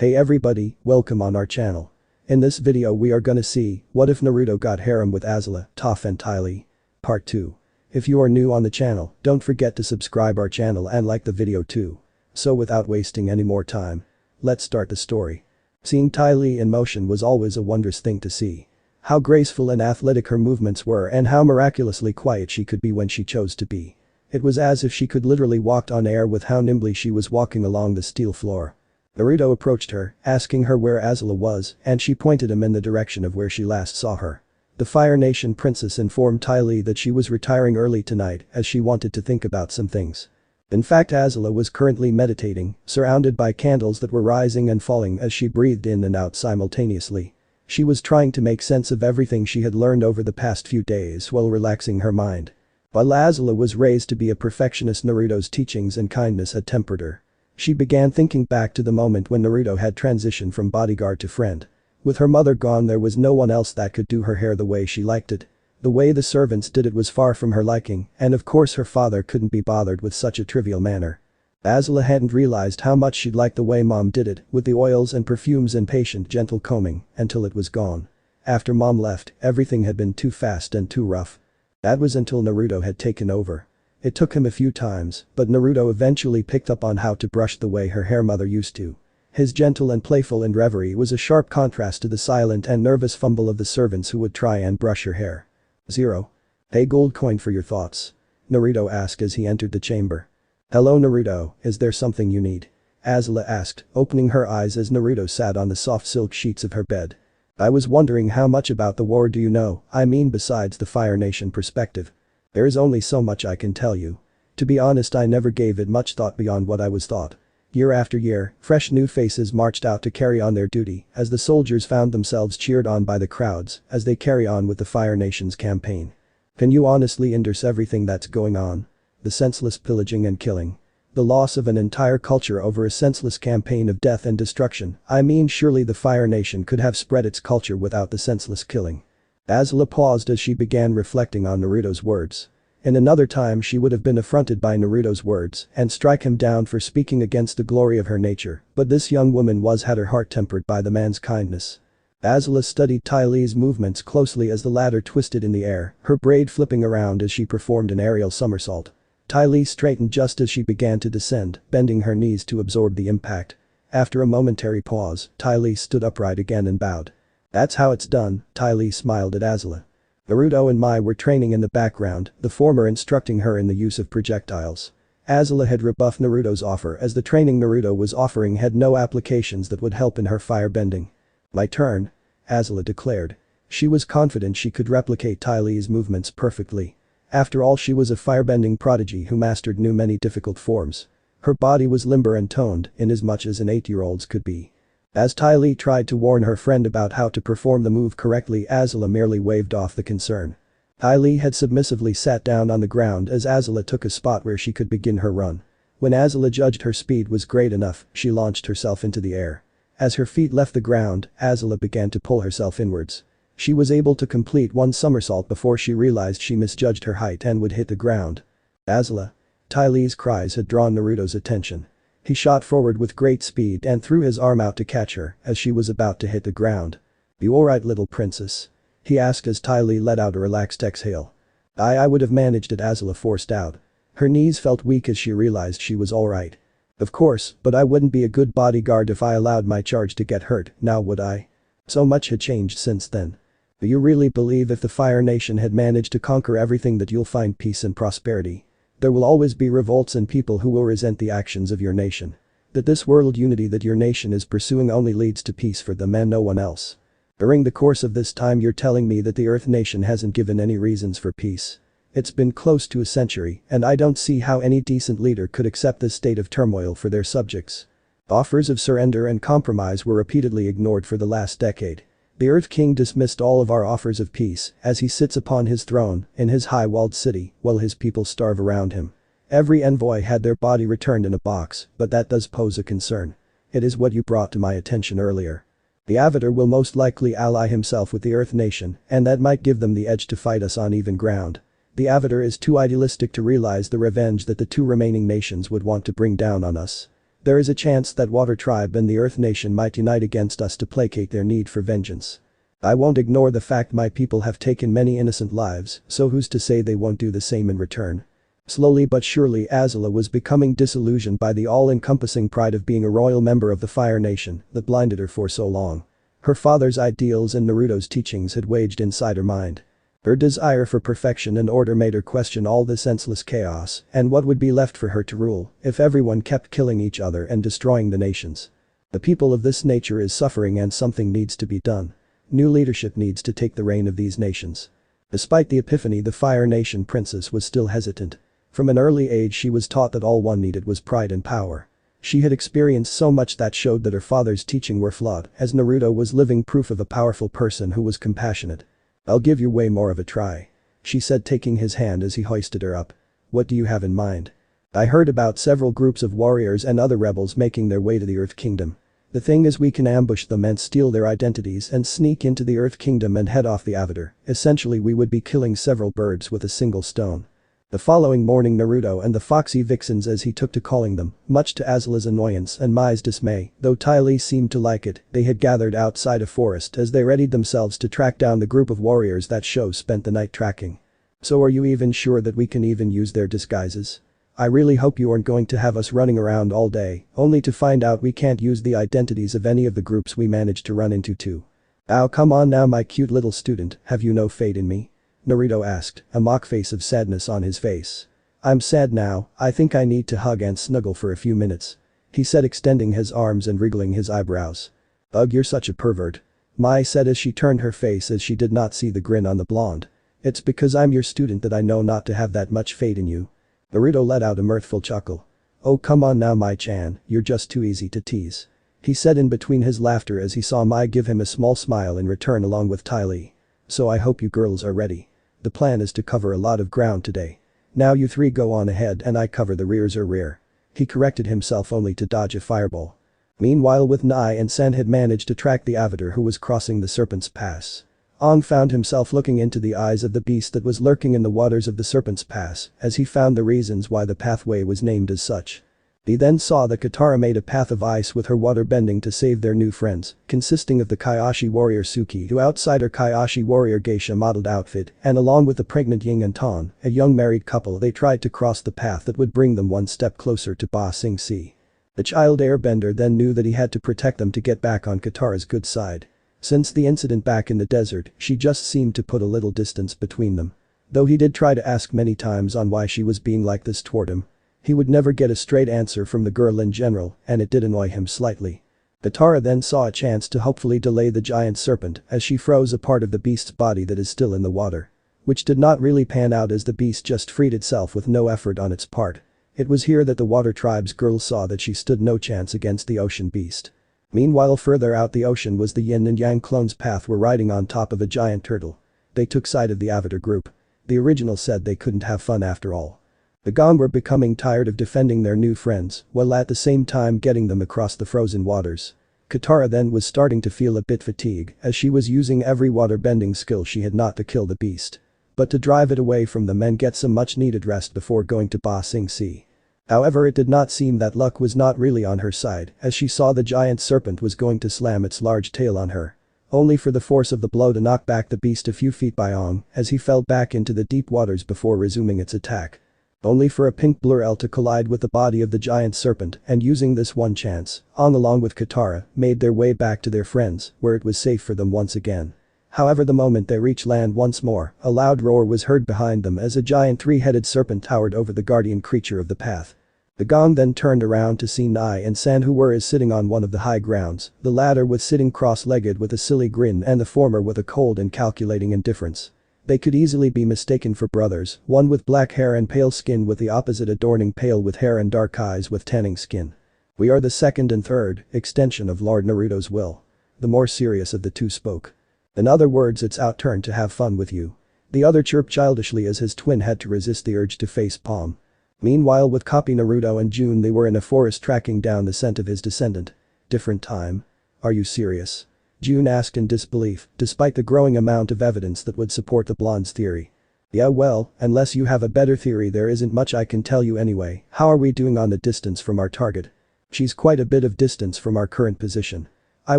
Hey everybody, welcome on our channel. In this video we are gonna see, what if Naruto got harem with Azula, Toph and Ty Lee. Part 2. If you are new on the channel, don't forget to subscribe our channel and like the video too. So without wasting any more time, let's start the story. Seeing Ty Lee in motion was always a wondrous thing to see. How graceful and athletic her movements were and how miraculously quiet she could be when she chose to be. It was as if she could literally walk on air with how nimbly she was walking along the steel floor. Naruto approached her, asking her where Azula was, and she pointed him in the direction of where she last saw her. The Fire Nation princess informed Ty Lee that she was retiring early tonight as she wanted to think about some things. In fact, Azula was currently meditating, surrounded by candles that were rising and falling as she breathed in and out simultaneously. She was trying to make sense of everything she had learned over the past few days while relaxing her mind. While Azula was raised to be a perfectionist, Naruto's teachings and kindness had tempered her. She began thinking back to the moment when Naruto had transitioned from bodyguard to friend. With her mother gone, there was no one else that could do her hair the way she liked it. The way the servants did it was far from her liking, and of course her father couldn't be bothered with such a trivial manner. Azula hadn't realized how much she'd like the way mom did it, with the oils and perfumes and patient gentle combing, until it was gone. After mom left, everything had been too fast and too rough. That was until Naruto had taken over. It took him a few times, but Naruto eventually picked up on how to brush the way her hair mother used to. His gentle and playful in reverie was a sharp contrast to the silent and nervous fumble of the servants who would try and brush her hair. 0. Hey, gold coin for your thoughts. Naruto asked as he entered the chamber. Hello Naruto, is there something you need? Azula asked, opening her eyes as Naruto sat on the soft silk sheets of her bed. I was wondering how much about the war do you know, I mean besides the Fire Nation perspective. There is only so much I can tell you. To be honest, I never gave it much thought beyond what I was taught. Year after year, fresh new faces marched out to carry on their duty as the soldiers found themselves cheered on by the crowds as they carry on with the Fire Nation's campaign. Can you honestly endorse everything that's going on? The senseless pillaging and killing. The loss of an entire culture over a senseless campaign of death and destruction. I mean, surely the Fire Nation could have spread its culture without the senseless killing. Azula paused as she began reflecting on Naruto's words. In another time she would have been affronted by Naruto's words and strike him down for speaking against the glory of her nature, but this young woman had her heart tempered by the man's kindness. Azula studied Ty Lee's movements closely as the latter twisted in the air, her braid flipping around as she performed an aerial somersault. Ty Lee straightened just as she began to descend, bending her knees to absorb the impact. After a momentary pause, Ty Lee stood upright again and bowed. That's how it's done, Ty Lee smiled at Azula. Naruto and Mai were training in the background, the former instructing her in the use of projectiles. Azula had rebuffed Naruto's offer as the training Naruto was offering had no applications that would help in her firebending. My turn, Azula declared. She was confident she could replicate Ty Lee's movements perfectly. After all, she was a firebending prodigy who mastered many difficult forms. Her body was limber and toned, inasmuch as an 8-year-old's could be. As Ty Lee tried to warn her friend about how to perform the move correctly, Azula merely waved off the concern. Ty Lee had submissively sat down on the ground as Azula took a spot where she could begin her run. When Azula judged her speed was great enough, she launched herself into the air. As her feet left the ground, Azula began to pull herself inwards. She was able to complete one somersault before she realized she misjudged her height and would hit the ground. Azula! Ty Lee's cries had drawn Naruto's attention. He shot forward with great speed and threw his arm out to catch her as she was about to hit the ground. You alright, little princess? He asked as Ty Lee let out a relaxed exhale. I would have managed it, Azula forced out. Her knees felt weak as she realized she was alright. Of course, but I wouldn't be a good bodyguard if I allowed my charge to get hurt, now would I? So much had changed since then. Do you really believe if the Fire Nation had managed to conquer everything that you'll find peace and prosperity? There will always be revolts and people who will resent the actions of your nation. That this world unity that your nation is pursuing only leads to peace for them and no one else. During the course of this time you're telling me that the Earth Nation hasn't given any reasons for peace. It's been close to a century, and I don't see how any decent leader could accept this state of turmoil for their subjects. Offers of surrender and compromise were repeatedly ignored for the last decade. The Earth King dismissed all of our offers of peace as he sits upon his throne in his high-walled city while his people starve around him. Every envoy had their body returned in a box, but that does pose a concern. It is what you brought to my attention earlier. The Avatar will most likely ally himself with the Earth Nation, and that might give them the edge to fight us on even ground. The Avatar is too idealistic to realize the revenge that the two remaining nations would want to bring down on us. There is a chance that Water Tribe and the Earth Nation might unite against us to placate their need for vengeance. I won't ignore the fact my people have taken many innocent lives, so who's to say they won't do the same in return. Slowly but surely Azula was becoming disillusioned by the all-encompassing pride of being a royal member of the Fire Nation that blinded her for so long. Her father's ideals and Naruto's teachings had waged inside her mind. Her desire for perfection and order made her question all this senseless chaos and what would be left for her to rule if everyone kept killing each other and destroying the nations. The people of this nature is suffering and something needs to be done. New leadership needs to take the reign of these nations. Despite the epiphany, the Fire Nation princess was still hesitant. From an early age she was taught that all one needed was pride and power. She had experienced so much that showed that her father's teaching were flawed, as Naruto was living proof of a powerful person who was compassionate. "I'll give you way more of a try," she said, taking his hand as he hoisted her up. "What do you have in mind?" "I heard about several groups of warriors and other rebels making their way to the Earth Kingdom. The thing is, we can ambush them and steal their identities and sneak into the Earth Kingdom and head off the Avatar. Essentially we would be killing several birds with a single stone." The following morning Naruto and the foxy vixens, as he took to calling them, much to Azula's annoyance and Mai's dismay, though Ty Lee seemed to like it, they had gathered outside a forest as they readied themselves to track down the group of warriors that Sho spent the night tracking. "So are you even sure that we can even use their disguises? I really hope you aren't going to have us running around all day, only to find out we can't use the identities of any of the groups we managed to run into too." "Oh, come on now, my cute little student, have you no faith in me?" Naruto asked, a mock face of sadness on his face. "I'm sad now, I think I need to hug and snuggle for a few minutes," he said, extending his arms and wriggling his eyebrows. "Ugh, you're such a pervert," Mai said as she turned her face as she did not see the grin on the blonde. "It's because I'm your student that I know not to have that much faith in you." Naruto let out a mirthful chuckle. "Oh come on now Mai-chan, you're just too easy to tease," he said in between his laughter as he saw Mai give him a small smile in return along with Ty Lee. "So I hope you girls are ready. The plan is to cover a lot of ground today. Now you three go on ahead and I cover the rear. He corrected himself only to dodge a fireball. Meanwhile, with Nai and San had managed to track the Avatar who was crossing the Serpent's Pass. Aang found himself looking into the eyes of the beast that was lurking in the waters of the Serpent's Pass as he found the reasons why the pathway was named as such. He then saw that Katara made a path of ice with her water bending to save their new friends, consisting of the Kioshi warrior Suki, who outside her Kioshi warrior geisha modeled outfit, and along with the pregnant Ying and Ton, a young married couple, they tried to cross the path that would bring them one step closer to Ba Sing Se. The child airbender then knew that he had to protect them to get back on Katara's good side. Since the incident back in the desert, she just seemed to put a little distance between them. Though he did try to ask many times on why she was being like this toward him. He would never get a straight answer from the girl in general, and it did annoy him slightly. Katara then saw a chance to hopefully delay the giant serpent as she froze a part of the beast's body that is still in the water. Which did not really pan out as the beast just freed itself with no effort on its part. It was here that the Water Tribe's girl saw that she stood no chance against the ocean beast. Meanwhile, further out the ocean was the Yin and Yang clones' path were riding on top of a giant turtle. They took side of the Avatar group. The original said they couldn't have fun after all. The Gong were becoming tired of defending their new friends, while at the same time getting them across the frozen waters. Katara then was starting to feel a bit fatigued as she was using every water-bending skill she had not to kill the beast. But to drive it away from them and get some much-needed rest before going to Ba Sing Se. However, it did not seem that luck was not really on her side as she saw the giant serpent was going to slam its large tail on her. Only for the force of the blow to knock back the beast a few feet by Aang as he fell back into the deep waters before resuming its attack. Only for a pink blur to collide with the body of the giant serpent, and using this one chance, Aang along with Katara made their way back to their friends where it was safe for them once again. However, the moment they reached land once more, a loud roar was heard behind them as a giant three-headed serpent towered over the guardian creature of the path. The Gong then turned around to see Nai and San, who were sitting on one of the high grounds, the latter was sitting cross-legged with a silly grin and the former with a cold and calculating indifference. They could easily be mistaken for brothers, one with black hair and pale skin with the opposite adorning pale with hair and dark eyes with tanning skin. "We are the second and third extension of Lord Naruto's will." The more serious of the two spoke. "In other words, it's our turn to have fun with you." The other chirped childishly as his twin had to resist the urge to face palm. Meanwhile, with Copy Naruto and June, they were in a forest tracking down the scent of his descendant. "Different time? Are you serious?" June asked in disbelief, despite the growing amount of evidence that would support the blonde's theory. "Yeah, well, unless you have a better theory, there isn't much I can tell you anyway. How are we doing on the distance from our target?" She's quite a bit of distance from our current position. I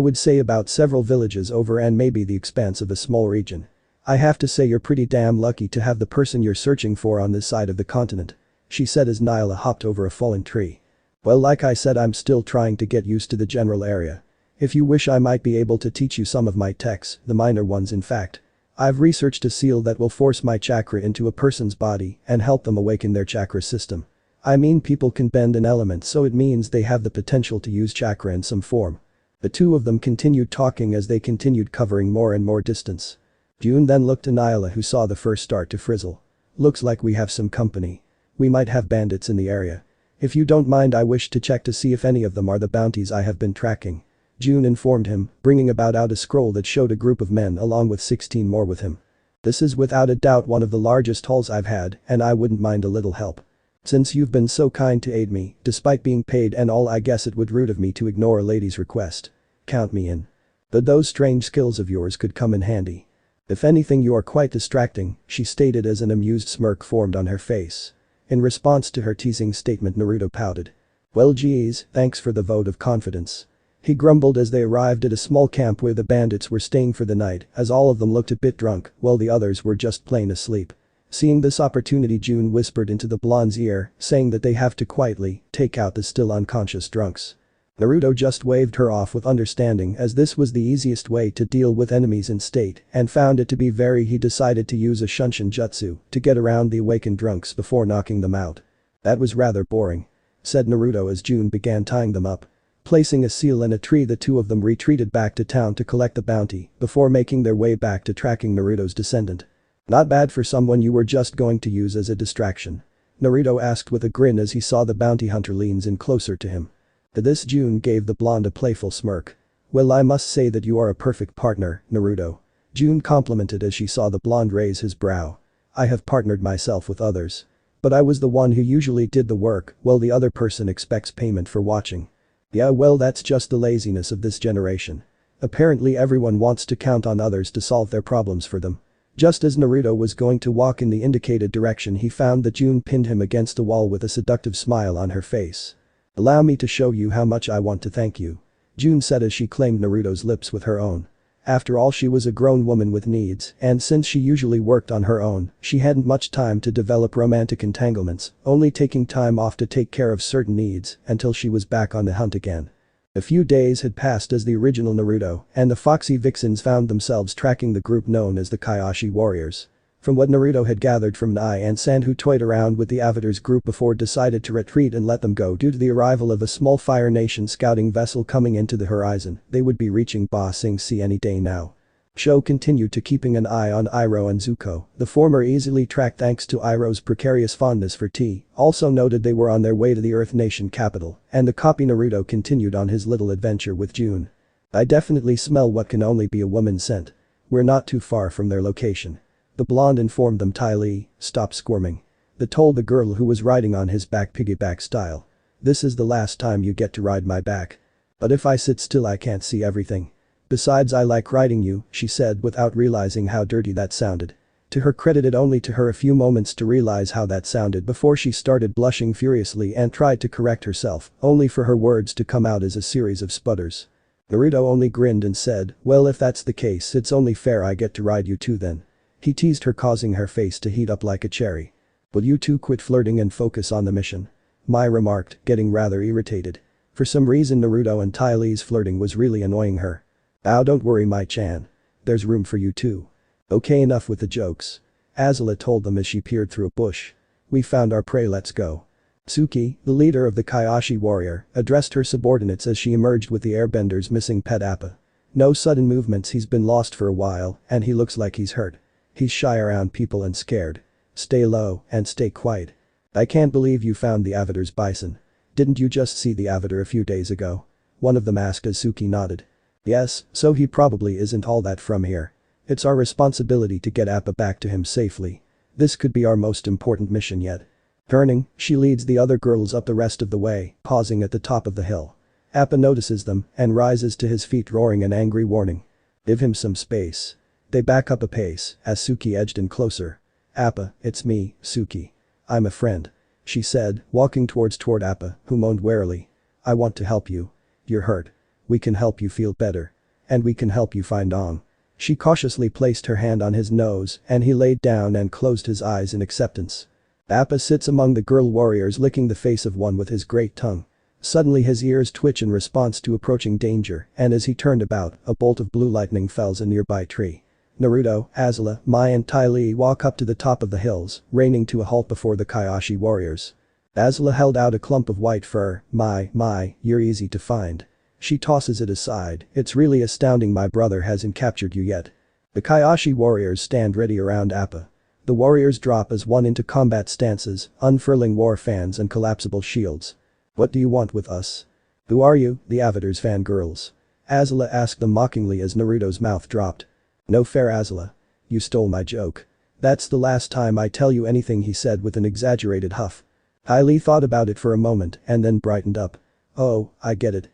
would say about several villages over and maybe the expanse of a small region. I have to say you're pretty damn lucky to have the person you're searching for on this side of the continent," she said as Nyla hopped over a fallen tree. "Well, like I said, I'm still trying to get used to the general area. If you wish, I might be able to teach you some of my techs, the minor ones in fact. I've researched a seal that will force my chakra into a person's body and help them awaken their chakra system. I mean, people can bend an element, so it means they have the potential to use chakra in some form." The two of them continued talking as they continued covering more and more distance. June then looked to Nyla, who saw the first start to frizzle. "Looks like we have some company. We might have bandits in the area. If you don't mind, I wish to check to see if any of them are the bounties I have been tracking," June informed him, bringing out a scroll that showed a group of men along with 16 more with him. "This is without a doubt one of the largest hauls I've had, and I wouldn't mind a little help. Since you've been so kind to aid me, despite being paid and all, I guess it would rude of me to ignore a lady's request. Count me in. But those strange skills of yours could come in handy. If anything, you are quite distracting," she stated as an amused smirk formed on her face. In response to her teasing statement, Naruto pouted. "Well geez, thanks for the vote of confidence," he grumbled as they arrived at a small camp where the bandits were staying for the night, as all of them looked a bit drunk while the others were just plain asleep. Seeing this opportunity, June whispered into the blonde's ear, saying that they have to quietly take out the still unconscious drunks. Naruto just waved her off with understanding, as this was the easiest way to deal with enemies in state, and found it to be he decided to use a Shunshin jutsu to get around the awakened drunks before knocking them out. "That was rather boring," said Naruto as June began tying them up. Placing a seal in a tree, the two of them retreated back to town to collect the bounty before making their way back to tracking Naruto's descendant. "Not bad for someone you were just going to use as a distraction," Naruto asked with a grin as he saw the bounty hunter leans in closer to him. To this, June gave the blonde a playful smirk. "Well, I must say that you are a perfect partner, Naruto," June complimented as she saw the blonde raise his brow. "I have partnered myself with others. But I was the one who usually did the work while the other person expects payment for watching. Yeah, well, that's just the laziness of this generation. Apparently everyone wants to count on others to solve their problems for them." Just as Naruto was going to walk in the indicated direction, he found that June pinned him against the wall with a seductive smile on her face. "Allow me to show you how much I want to thank you," June said as she claimed Naruto's lips with her own. After all, she was a grown woman with needs, and since she usually worked on her own, she hadn't much time to develop romantic entanglements, only taking time off to take care of certain needs until she was back on the hunt again. A few days had passed as the original Naruto and the Foxy Vixens found themselves tracking the group known as the Kioshi Warriors. From what Naruto had gathered from Nai and Sand, who toyed around with the Avatar's group before decided to retreat and let them go due to the arrival of a small Fire Nation scouting vessel coming into the horizon, they would be reaching Ba Sing Sea any day now. Sho continued to keeping an eye on Iroh and Zuko, the former easily tracked thanks to Iroh's precarious fondness for tea, also noted they were on their way to the Earth Nation capital, and the copy Naruto continued on his little adventure with June. "I definitely smell what can only be a woman's scent. We're not too far from their location," the blonde informed them. "Ty Lee, stop squirming," they told the girl who was riding on his back piggyback style. "This is the last time you get to ride my back. But if I sit still I can't see everything. Besides, I like riding you," she said without realizing how dirty that sounded. To her credit, it only took her a few moments to realize how that sounded before she started blushing furiously and tried to correct herself, only for her words to come out as a series of sputters. Naruto only grinned and said, "Well, if that's the case, it's only fair I get to ride you too then." He teased her, causing her face to heat up like a cherry. "Will you two quit flirting and focus on the mission?" Mai remarked, getting rather irritated. For some reason, Naruto and Ty Lee's flirting was really annoying her. "Oh, don't worry, Mai-chan. There's room for you too." "Okay, enough with the jokes," Azula told them as she peered through a bush. "We found our prey, let's go." Suki, the leader of the Kioshi warrior, addressed her subordinates as she emerged with the airbender's missing pet Appa. "No sudden movements, he's been lost for a while and he looks like he's hurt. He's shy around people and scared. Stay low and stay quiet." "I can't believe you found the Avatar's bison. Didn't you just see the Avatar a few days ago?" one of them asked as Suki nodded. "Yes, so he probably isn't all that from here. It's our responsibility to get Appa back to him safely. This could be our most important mission yet." Turning, she leads the other girls up the rest of the way, pausing at the top of the hill. Appa notices them and rises to his feet, roaring an angry warning. "Give him some space." They back up a pace as Suki edged in closer. "Appa, it's me, Suki. I'm a friend," she said, walking toward Appa, who moaned warily. I want to help you. You're hurt. We can help you feel better. And we can help you find Ong." She cautiously placed her hand on his nose and he laid down and closed his eyes in acceptance. Appa sits among the girl warriors licking the face of one with his great tongue. Suddenly his ears twitch in response to approaching danger and as he turned about, a bolt of blue lightning fells a nearby tree. Naruto, Azula, Mai and Ty Lee walk up to the top of the hills, reining to a halt before the Kioshi warriors. Azula held out a clump of white fur. My, you're easy to find." She tosses it aside. "It's really astounding my brother hasn't captured you yet." The Kioshi warriors stand ready around Appa. The warriors drop as one into combat stances, unfurling war fans and collapsible shields. "What do you want with us? Who are you?" the Avatar's fangirls. Azula asked them mockingly as Naruto's mouth dropped. "No fair, Azula. You stole my joke. That's the last time I tell you anything," he said with an exaggerated huff. Ty Lee thought about it for a moment and then brightened up. "Oh, I get it.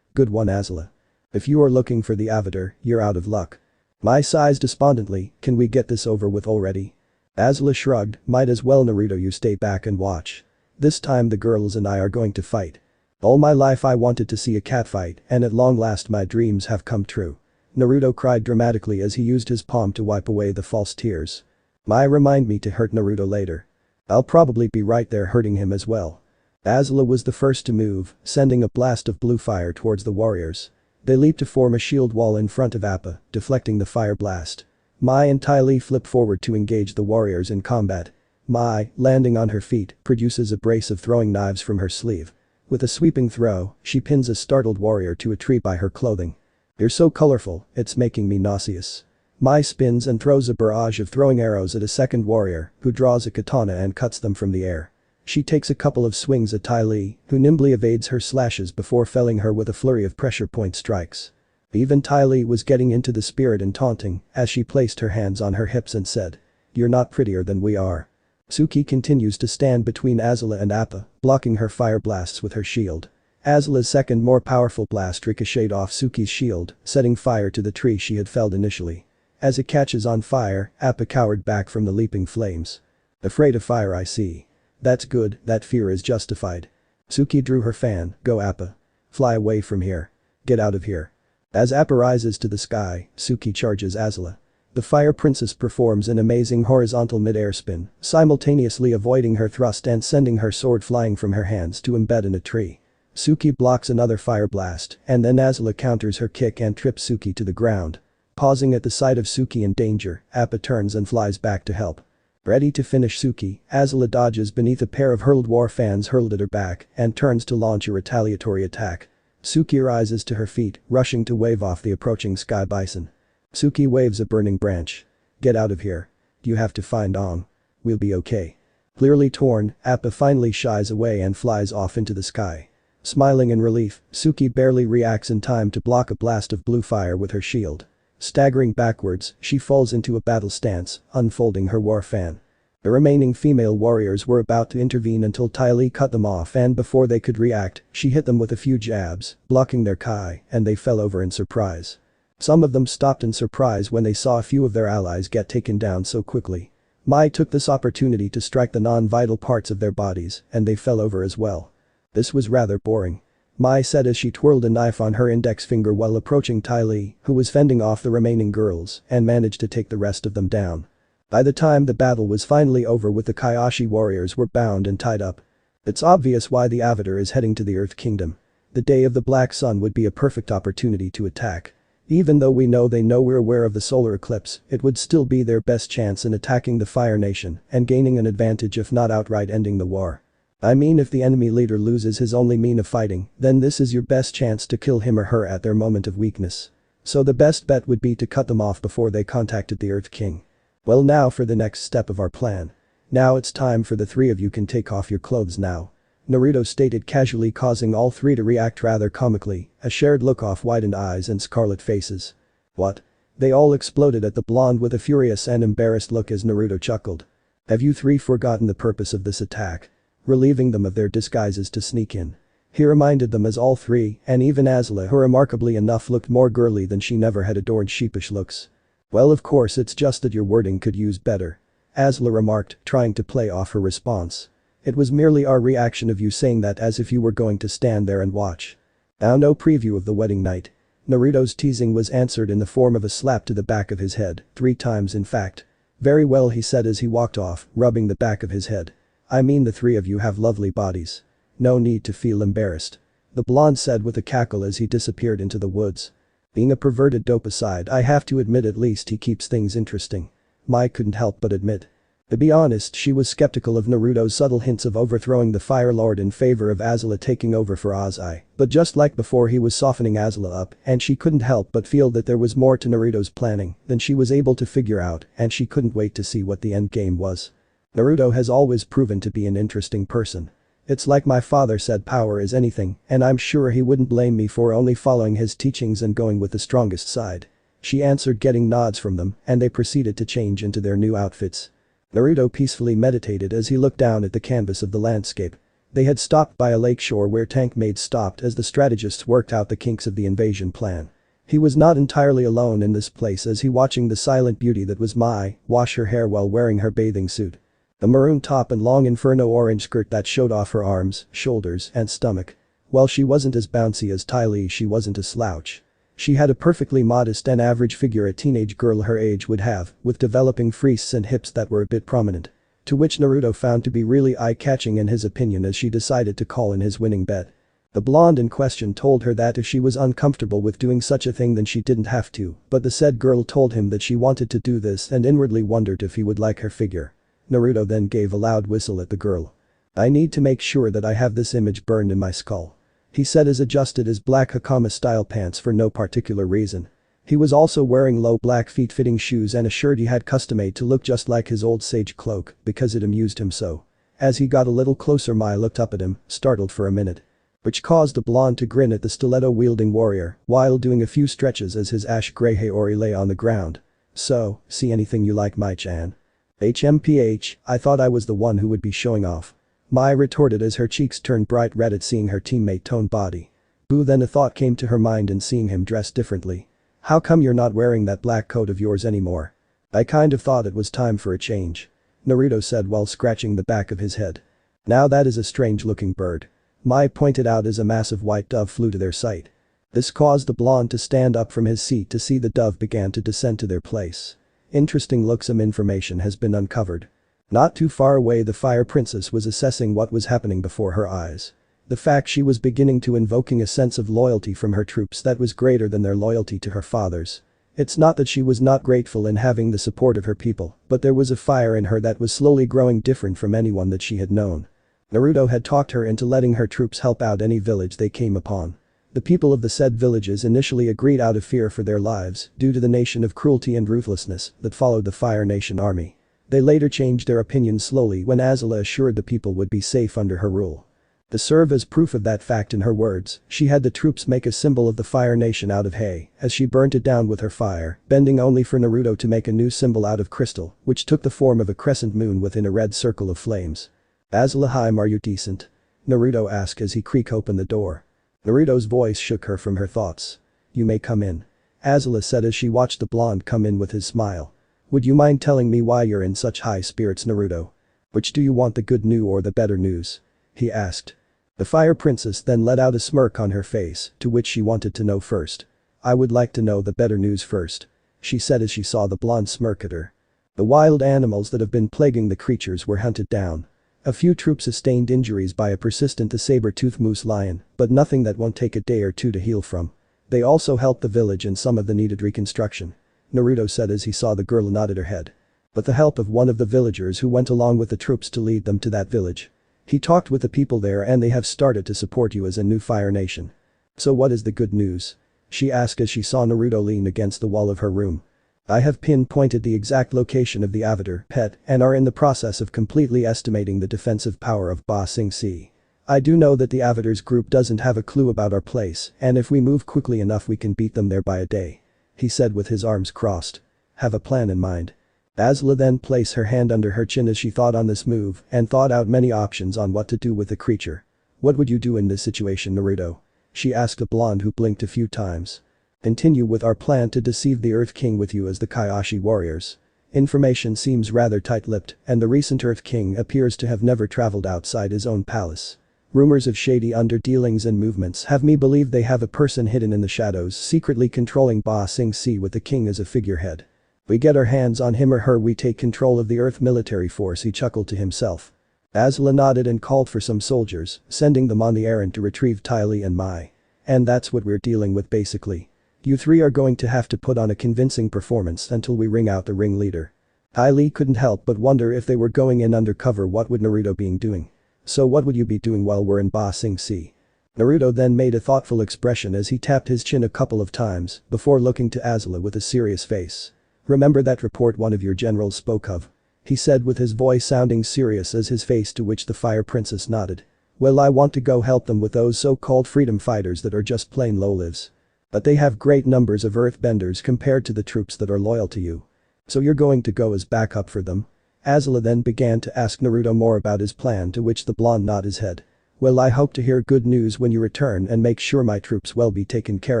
Good one, Azula. If you are looking for the Avatar, you're out of luck." Mai sighs despondently. "Can we get this over with already?" Azula shrugged. "Might as well, Naruto, you stay back and watch. This time the girls and I are going to fight. All my life I wanted to see a catfight and at long last my dreams have come true." Naruto cried dramatically as he used his palm to wipe away the false tears. "Mai, remind me to hurt Naruto later. I'll probably be right there hurting him as well." Azula was the first to move, sending a blast of blue fire towards the warriors. They leaped to form a shield wall in front of Appa, deflecting the fire blast. Mai and Ty Lee flip forward to engage the warriors in combat. Mai, landing on her feet, produces a brace of throwing knives from her sleeve. With a sweeping throw, she pins a startled warrior to a tree by her clothing. "You're so colorful, it's making me nauseous." Mai spins and throws a barrage of throwing arrows at a second warrior, who draws a katana and cuts them from the air. She takes a couple of swings at Ty Lee, who nimbly evades her slashes before felling her with a flurry of pressure point strikes. Even Ty Lee was getting into the spirit and taunting as she placed her hands on her hips and said, "You're not prettier than we are." Suki continues to stand between Azula and Appa, blocking her fire blasts with her shield. Azula's second more powerful blast ricocheted off Suki's shield, setting fire to the tree she had felled initially. As it catches on fire, Appa cowered back from the leaping flames. "Afraid of fire, I see. That's good, that fear is justified." Suki drew her fan. "Go, Appa. Fly away from here. Get out of here." As Appa rises to the sky, Suki charges Azula. The Fire Princess performs an amazing horizontal mid-air spin, simultaneously avoiding her thrust and sending her sword flying from her hands to embed in a tree. Suki blocks another fire blast, and then Azula counters her kick and trips Suki to the ground. Pausing at the sight of Suki in danger, Appa turns and flies back to help. Ready to finish Suki, Azula dodges beneath a pair of hurled war fans hurled at her back and turns to launch a retaliatory attack. Suki rises to her feet, rushing to wave off the approaching sky bison. Suki waves a burning branch. "Get out of here. You have to find Ong. We'll be okay." Clearly torn, Appa finally shies away and flies off into the sky. Smiling in relief, Suki barely reacts in time to block a blast of blue fire with her shield. Staggering backwards, she falls into a battle stance, unfolding her war fan. The remaining female warriors were about to intervene until Ty Lee cut them off and before they could react, she hit them with a few jabs, blocking their kai, and they fell over in surprise. Some of them stopped in surprise when they saw a few of their allies get taken down so quickly. Mai took this opportunity to strike the non-vital parts of their bodies, and they fell over as well. "This was rather boring," Mai said as she twirled a knife on her index finger while approaching Ty Lee, who was fending off the remaining girls, and managed to take the rest of them down. By the time the battle was finally over with the Kioshi warriors were bound and tied up. It's obvious why the Avatar is heading to the Earth Kingdom. The day of the Black Sun would be a perfect opportunity to attack. Even though we know we're aware of the solar eclipse, it would still be their best chance in attacking the Fire Nation and gaining an advantage if not outright ending the war. I mean, if the enemy leader loses his only mean of fighting, then this is your best chance to kill him or her at their moment of weakness. So the best bet would be to cut them off before they contacted the Earth King. Well, now for the next step of our plan. Now it's time for the three of you can take off your clothes now," Naruto stated casually, causing all three to react rather comically, a shared look of widened eyes and scarlet faces. "What?" They all exploded at the blonde with a furious and embarrassed look as Naruto chuckled. "Have you three forgotten the purpose of this attack? Relieving them of their disguises to sneak in." He reminded them as all three, and even Azula, who remarkably enough looked more girly than she never had adorned sheepish looks. "Well, of course, it's just that your wording could use better," Azula remarked, trying to play off her response. It was merely our reaction of you saying that as if you were going to stand there and watch. Now no preview of the wedding night. Naruto's teasing was answered in the form of a slap to the back of his head, 3 times in fact. Very well, he said as he walked off, rubbing the back of his head. I mean, the 3 of you have lovely bodies. No need to feel embarrassed. The blonde said with a cackle as he disappeared into the woods. Being a perverted dope aside, I have to admit at least he keeps things interesting. Mai couldn't help but admit. To be honest, she was skeptical of Naruto's subtle hints of overthrowing the Fire Lord in favor of Azula taking over for Azai, but just like before, he was softening Azula up, and she couldn't help but feel that there was more to Naruto's planning than she was able to figure out, and she couldn't wait to see what the endgame was. Naruto has always proven to be an interesting person. It's like my father said, power is anything, and I'm sure he wouldn't blame me for only following his teachings and going with the strongest side. She answered, getting nods from them, and they proceeded to change into their new outfits. Naruto peacefully meditated as he looked down at the canvas of the landscape. They had stopped by a lakeshore where tank maids stopped as the strategists worked out the kinks of the invasion plan. He was not entirely alone in this place as he watching the silent beauty that was Mai wash her hair while wearing her bathing suit. A maroon top and long inferno orange skirt that showed off her arms, shoulders, and stomach. While she wasn't as bouncy as Ty Lee, she wasn't a slouch. She had a perfectly modest and average figure a teenage girl her age would have, with developing freests and hips that were a bit prominent. To which Naruto found to be really eye-catching in his opinion as she decided to call in his winning bet. The blonde in question told her that if she was uncomfortable with doing such a thing then she didn't have to, but the said girl told him that she wanted to do this and inwardly wondered if he would like her figure. Naruto then gave a loud whistle at the girl. I need to make sure that I have this image burned in my skull. He said as adjusted his black Hakama-style pants for no particular reason. He was also wearing low black feet-fitting shoes and a shirt he had custom-made to look just like his old sage cloak because it amused him so. As he got a little closer, Mai looked up at him, startled for a minute. Which caused the blonde to grin at the stiletto-wielding warrior while doing a few stretches as his ash-gray Haori lay on the ground. So, see anything you like, Mai-chan? HMPH, I thought I was the one who would be showing off. Mai retorted as her cheeks turned bright red at seeing her teammate toned body. Boo, then a thought came to her mind in seeing him dressed differently. How come you're not wearing that black coat of yours anymore? I kind of thought it was time for a change. Naruto said while scratching the back of his head. Now that is a strange looking bird. Mai pointed out as a massive white dove flew to their sight. This caused the blonde to stand up from his seat to see the dove began to descend to their place. Interesting look, some information has been uncovered. Not too far away, the Fire Princess was assessing what was happening before her eyes. The fact she was beginning to invoking a sense of loyalty from her troops that was greater than their loyalty to her father's. It's not that she was not grateful in having the support of her people, but there was a fire in her that was slowly growing different from anyone that she had known. Naruto had talked her into letting her troops help out any village they came upon. The people of the said villages initially agreed out of fear for their lives due to the nation of cruelty and ruthlessness that followed the Fire Nation army. They later changed their opinions slowly when Azula assured the people would be safe under her rule. To serve as proof of that fact in her words, she had the troops make a symbol of the Fire Nation out of hay as she burnt it down with her fire, bending only for Naruto to make a new symbol out of crystal, which took the form of a crescent moon within a red circle of flames. Azula, Haim, are you decent? Naruto asked as he creaked open the door. Naruto's voice shook her from her thoughts. You may come in. Azula said as she watched the blonde come in with his smile. Would you mind telling me why you're in such high spirits, Naruto? Which do you want, the good news or the better news? He asked. The Fire Princess then let out a smirk on her face, to which she wanted to know first. I would like to know the better news first, she said as she saw the blonde smirk at her. The wild animals that have been plaguing the creatures were hunted down. A few troops sustained injuries by a persistent saber-toothed moose lion, but nothing that won't take a day or two to heal from. They also helped the village in some of the needed reconstruction, Naruto said as he saw the girl nodded her head. With the help of one of the villagers who went along with the troops to lead them to that village. He talked with the people there and they have started to support you as a new Fire Nation. So what is the good news? She asked as she saw Naruto lean against the wall of her room. I have pinpointed the exact location of the Avatar pet and are in the process of completely estimating the defensive power of Ba Sing Se. I do know that the Avatar's group doesn't have a clue about our place, and if we move quickly enough we can beat them there by a day. He said with his arms crossed. Have a plan in mind. Azula then placed her hand under her chin as she thought on this move and thought out many options on what to do with the creature. What would you do in this situation, Naruto? She asked the blonde who blinked a few times. Continue with our plan to deceive the Earth King with you as the Kioshi warriors. Information seems rather tight-lipped, and the recent Earth King appears to have never traveled outside his own palace. Rumors of shady underdealings and movements have me believe they have a person hidden in the shadows secretly controlling Ba Sing Se with the king as a figurehead. We get our hands on him or her, we take control of the Earth military force, he chuckled to himself. Azula nodded and called for some soldiers, sending them on the errand to retrieve Ty Lee and Mai. And that's what we're dealing with basically. You three are going to have to put on a convincing performance until we ring out the ringleader. Ty Lee couldn't help but wonder if they were going in undercover, what would Naruto be doing? So what would you be doing while we're in Ba Sing Se? Naruto then made a thoughtful expression as he tapped his chin a couple of times before looking to Azula with a serious face. Remember that report one of your generals spoke of? He said with his voice sounding serious as his face, to which the Fire Princess nodded. Well, I want to go help them with those so-called freedom fighters that are just plain low-lives. But they have great numbers of earthbenders compared to the troops that are loyal to you. So you're going to go as backup for them? Azula then began to ask Naruto more about his plan, to which the blonde nodded his head. Well, I hope to hear good news when you return, and make sure my troops will be taken care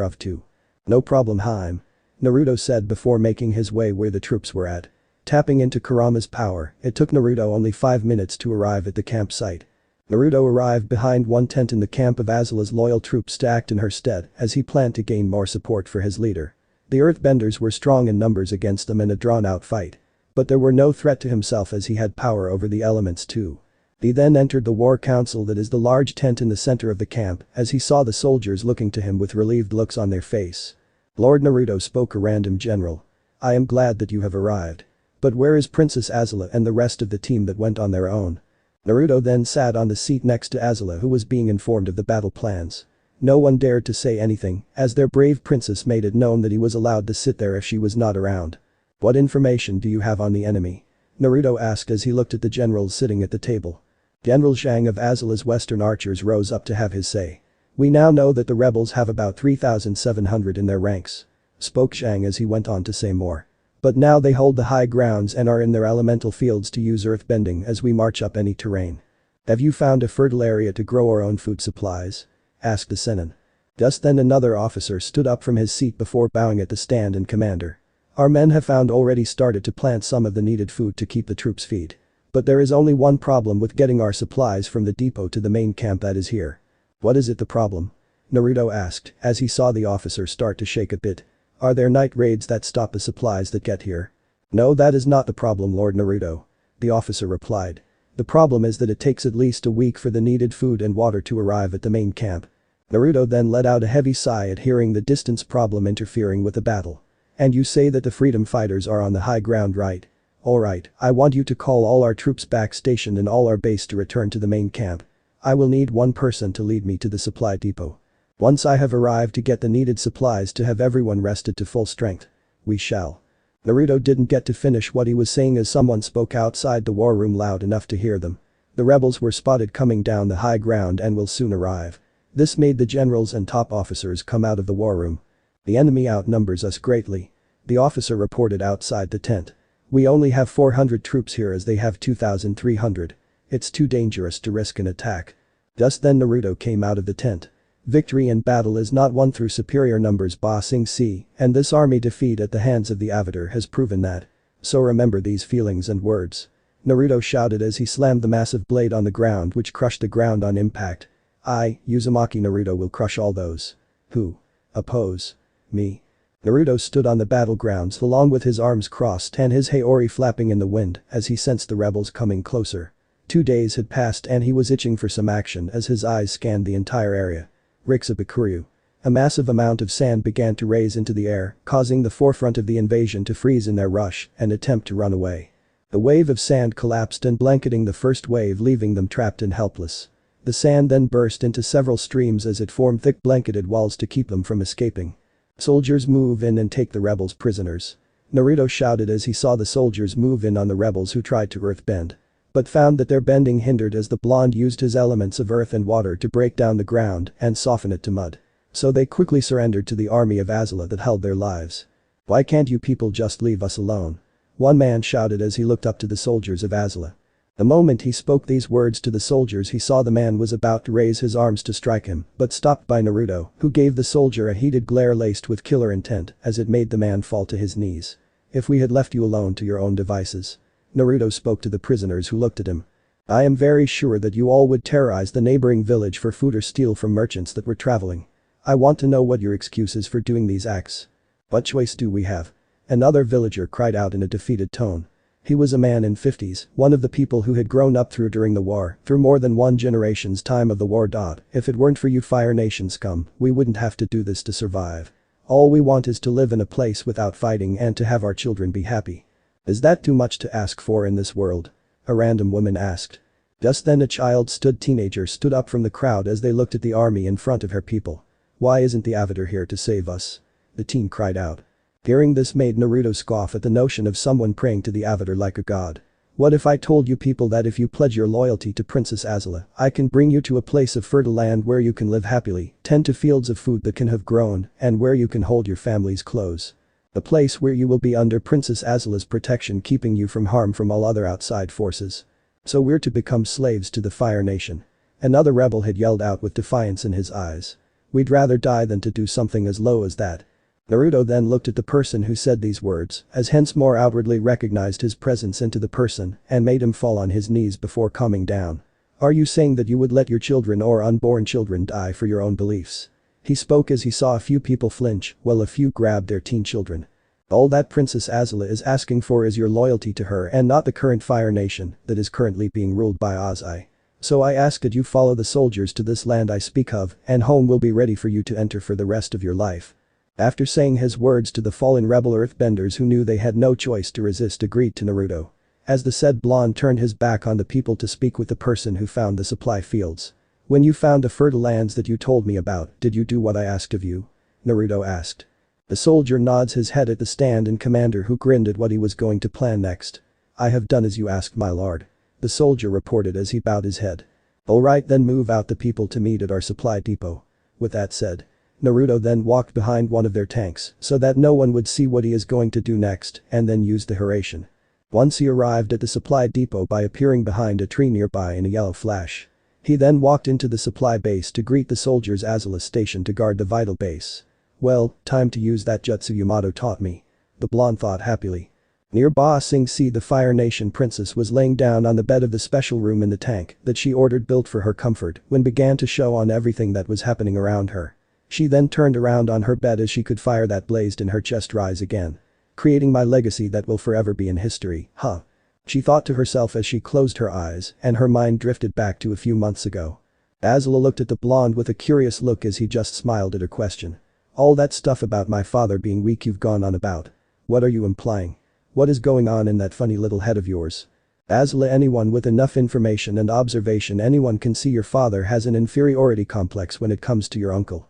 of too. No problem, Haim. Naruto said before making his way where the troops were at. Tapping into Kurama's power, it took Naruto only 5 minutes to arrive at the campsite. Naruto arrived behind one tent in the camp of Azula's loyal troops to act in her stead as he planned to gain more support for his leader. The earthbenders were strong in numbers against them in a drawn-out fight. But there were no threat to himself as he had power over the elements too. He then entered the war council, that is the large tent in the center of the camp, as he saw the soldiers looking to him with relieved looks on their face. Lord Naruto, spoke a random general. I am glad that you have arrived. But where is Princess Azula and the rest of the team that went on their own? Naruto then sat on the seat next to Azula, who was being informed of the battle plans. No one dared to say anything, as their brave princess made it known that he was allowed to sit there if she was not around. What information do you have on the enemy? Naruto asked as he looked at the generals sitting at the table. General Zhang of Azula's Western archers rose up to have his say. We now know that the rebels have about 3,700 in their ranks. Spoke Zhang as he went on to say more. But now they hold the high grounds and are in their elemental fields to use earthbending as we march up any terrain. Have you found a fertile area to grow our own food supplies? Asked the Sennin. Just then another officer stood up from his seat before bowing at the stand and commander. Our men have found already started to plant some of the needed food to keep the troops fed. But there is only one problem with getting our supplies from the depot to the main camp that is here. What is it, the problem? Naruto asked as he saw the officer start to shake a bit. Are there night raids that stop the supplies that get here? No, that is not the problem, Lord Naruto. The officer replied. The problem is that it takes at least a week for the needed food and water to arrive at the main camp. Naruto then let out a heavy sigh at hearing the distance problem interfering with the battle. And you say that the freedom fighters are on the high ground, right? Alright, I want you to call all our troops back stationed in all our base to return to the main camp. I will need one person to lead me to the supply depot. Once I have arrived to get the needed supplies to have everyone rested to full strength. We shall. Naruto didn't get to finish what he was saying as someone spoke outside the war room loud enough to hear them. The rebels were spotted coming down the high ground and will soon arrive. This made the generals and top officers come out of the war room. The enemy outnumbers us greatly. The officer reported outside the tent. We only have 400 troops here as they have 2,300. It's too dangerous to risk an attack. Just then Naruto came out of the tent. Victory in battle is not won through superior numbers, Ba Sing Se, and this army defeat at the hands of the Avatar has proven that. So remember these feelings and words. Naruto shouted as he slammed the massive blade on the ground, which crushed the ground on impact. I, Uzumaki Naruto, will crush all those who oppose me. Naruto stood on the battlegrounds along with his arms crossed and his haori flapping in the wind as he sensed the rebels coming closer. 2 days had passed and he was itching for some action as his eyes scanned the entire area. Riksabakuryu. A massive amount of sand began to raise into the air, causing the forefront of the invasion to freeze in their rush and attempt to run away. The wave of sand collapsed and blanketing the first wave, leaving them trapped and helpless. The sand then burst into several streams as it formed thick blanketed walls to keep them from escaping. Soldiers, move in and take the rebels prisoners. Naruto shouted as he saw the soldiers move in on the rebels who tried to earthbend. But found that their bending hindered as the blonde used his elements of earth and water to break down the ground and soften it to mud. So they quickly surrendered to the army of Azula that held their lives. Why can't you people just leave us alone? One man shouted as he looked up to the soldiers of Azula. The moment he spoke these words to the soldiers, he saw the man was about to raise his arms to strike him, but stopped by Naruto, who gave the soldier a heated glare laced with killer intent as it made the man fall to his knees. If we had left you alone to your own devices. Naruto spoke to the prisoners who looked at him. I am very sure that you all would terrorize the neighboring village for food or steal from merchants that were traveling. I want to know what your excuse is for doing these acts. What choice do we have? Another villager cried out in a defeated tone. He was a man in 50s, one of the people who had grown up during the war, through more than one generation's time of the war. If it weren't for you Fire Nation scum, we wouldn't have to do this to survive. All we want is to live in a place without fighting and to have our children be happy. Is that too much to ask for in this world? A random woman asked. Just then a teenager stood up from the crowd as they looked at the army in front of her people. Why isn't the Avatar here to save us? The teen cried out. Hearing this made Naruto scoff at the notion of someone praying to the Avatar like a god. What if I told you people that if you pledge your loyalty to Princess Azula, I can bring you to a place of fertile land where you can live happily, tend to fields of food that can have grown, and where you can hold your family's clothes. A place where you will be under Princess Azula's protection keeping you from harm from all other outside forces. So we're to become slaves to the Fire Nation. Another rebel had yelled out with defiance in his eyes. We'd rather die than to do something as low as that. Naruto then looked at the person who said these words, as hence more outwardly recognized his presence into the person and made him fall on his knees before calming down. Are you saying that you would let your children or unborn children die for your own beliefs? He spoke as he saw a few people flinch, while a few grabbed their teen children. All that Princess Azula is asking for is your loyalty to her and not the current Fire Nation that is currently being ruled by Azai. So I ask that you follow the soldiers to this land I speak of, and home will be ready for you to enter for the rest of your life. After saying his words to the fallen rebel earthbenders who knew they had no choice to resist agreed to Naruto. As the said blonde turned his back on the people to speak with the person who found the supply fields. When you found the fertile lands that you told me about, did you do what I asked of you? Naruto asked. The soldier nods his head at the stand-in commander who grinned at what he was going to plan next. I have done as you asked my lord. The soldier reported as he bowed his head. Alright then move out the people to meet at our supply depot. With that said. Naruto then walked behind one of their tanks so that no one would see what he is going to do next and then used the Harem. Once he arrived at the supply depot by appearing behind a tree nearby in a yellow flash. He then walked into the supply base to greet the soldiers Azula stationed to guard the vital base. Well, time to use that jutsu Yamato taught me. The blonde thought happily. Nearby Sing Si the Fire Nation princess was laying down on the bed of the special room in the tank that she ordered built for her comfort when began to show on everything that was happening around her. She then turned around on her bed as she could fire that blazed in her chest rise again. Creating my legacy that will forever be in history, huh? She thought to herself as she closed her eyes and her mind drifted back to a few months ago. Azula looked at the blonde with a curious look as he just smiled at her question. All that stuff about my father being weak you've gone on about. What are you implying? What is going on in that funny little head of yours? Azula, anyone with enough information and observation, anyone can see your father has an inferiority complex when it comes to your uncle.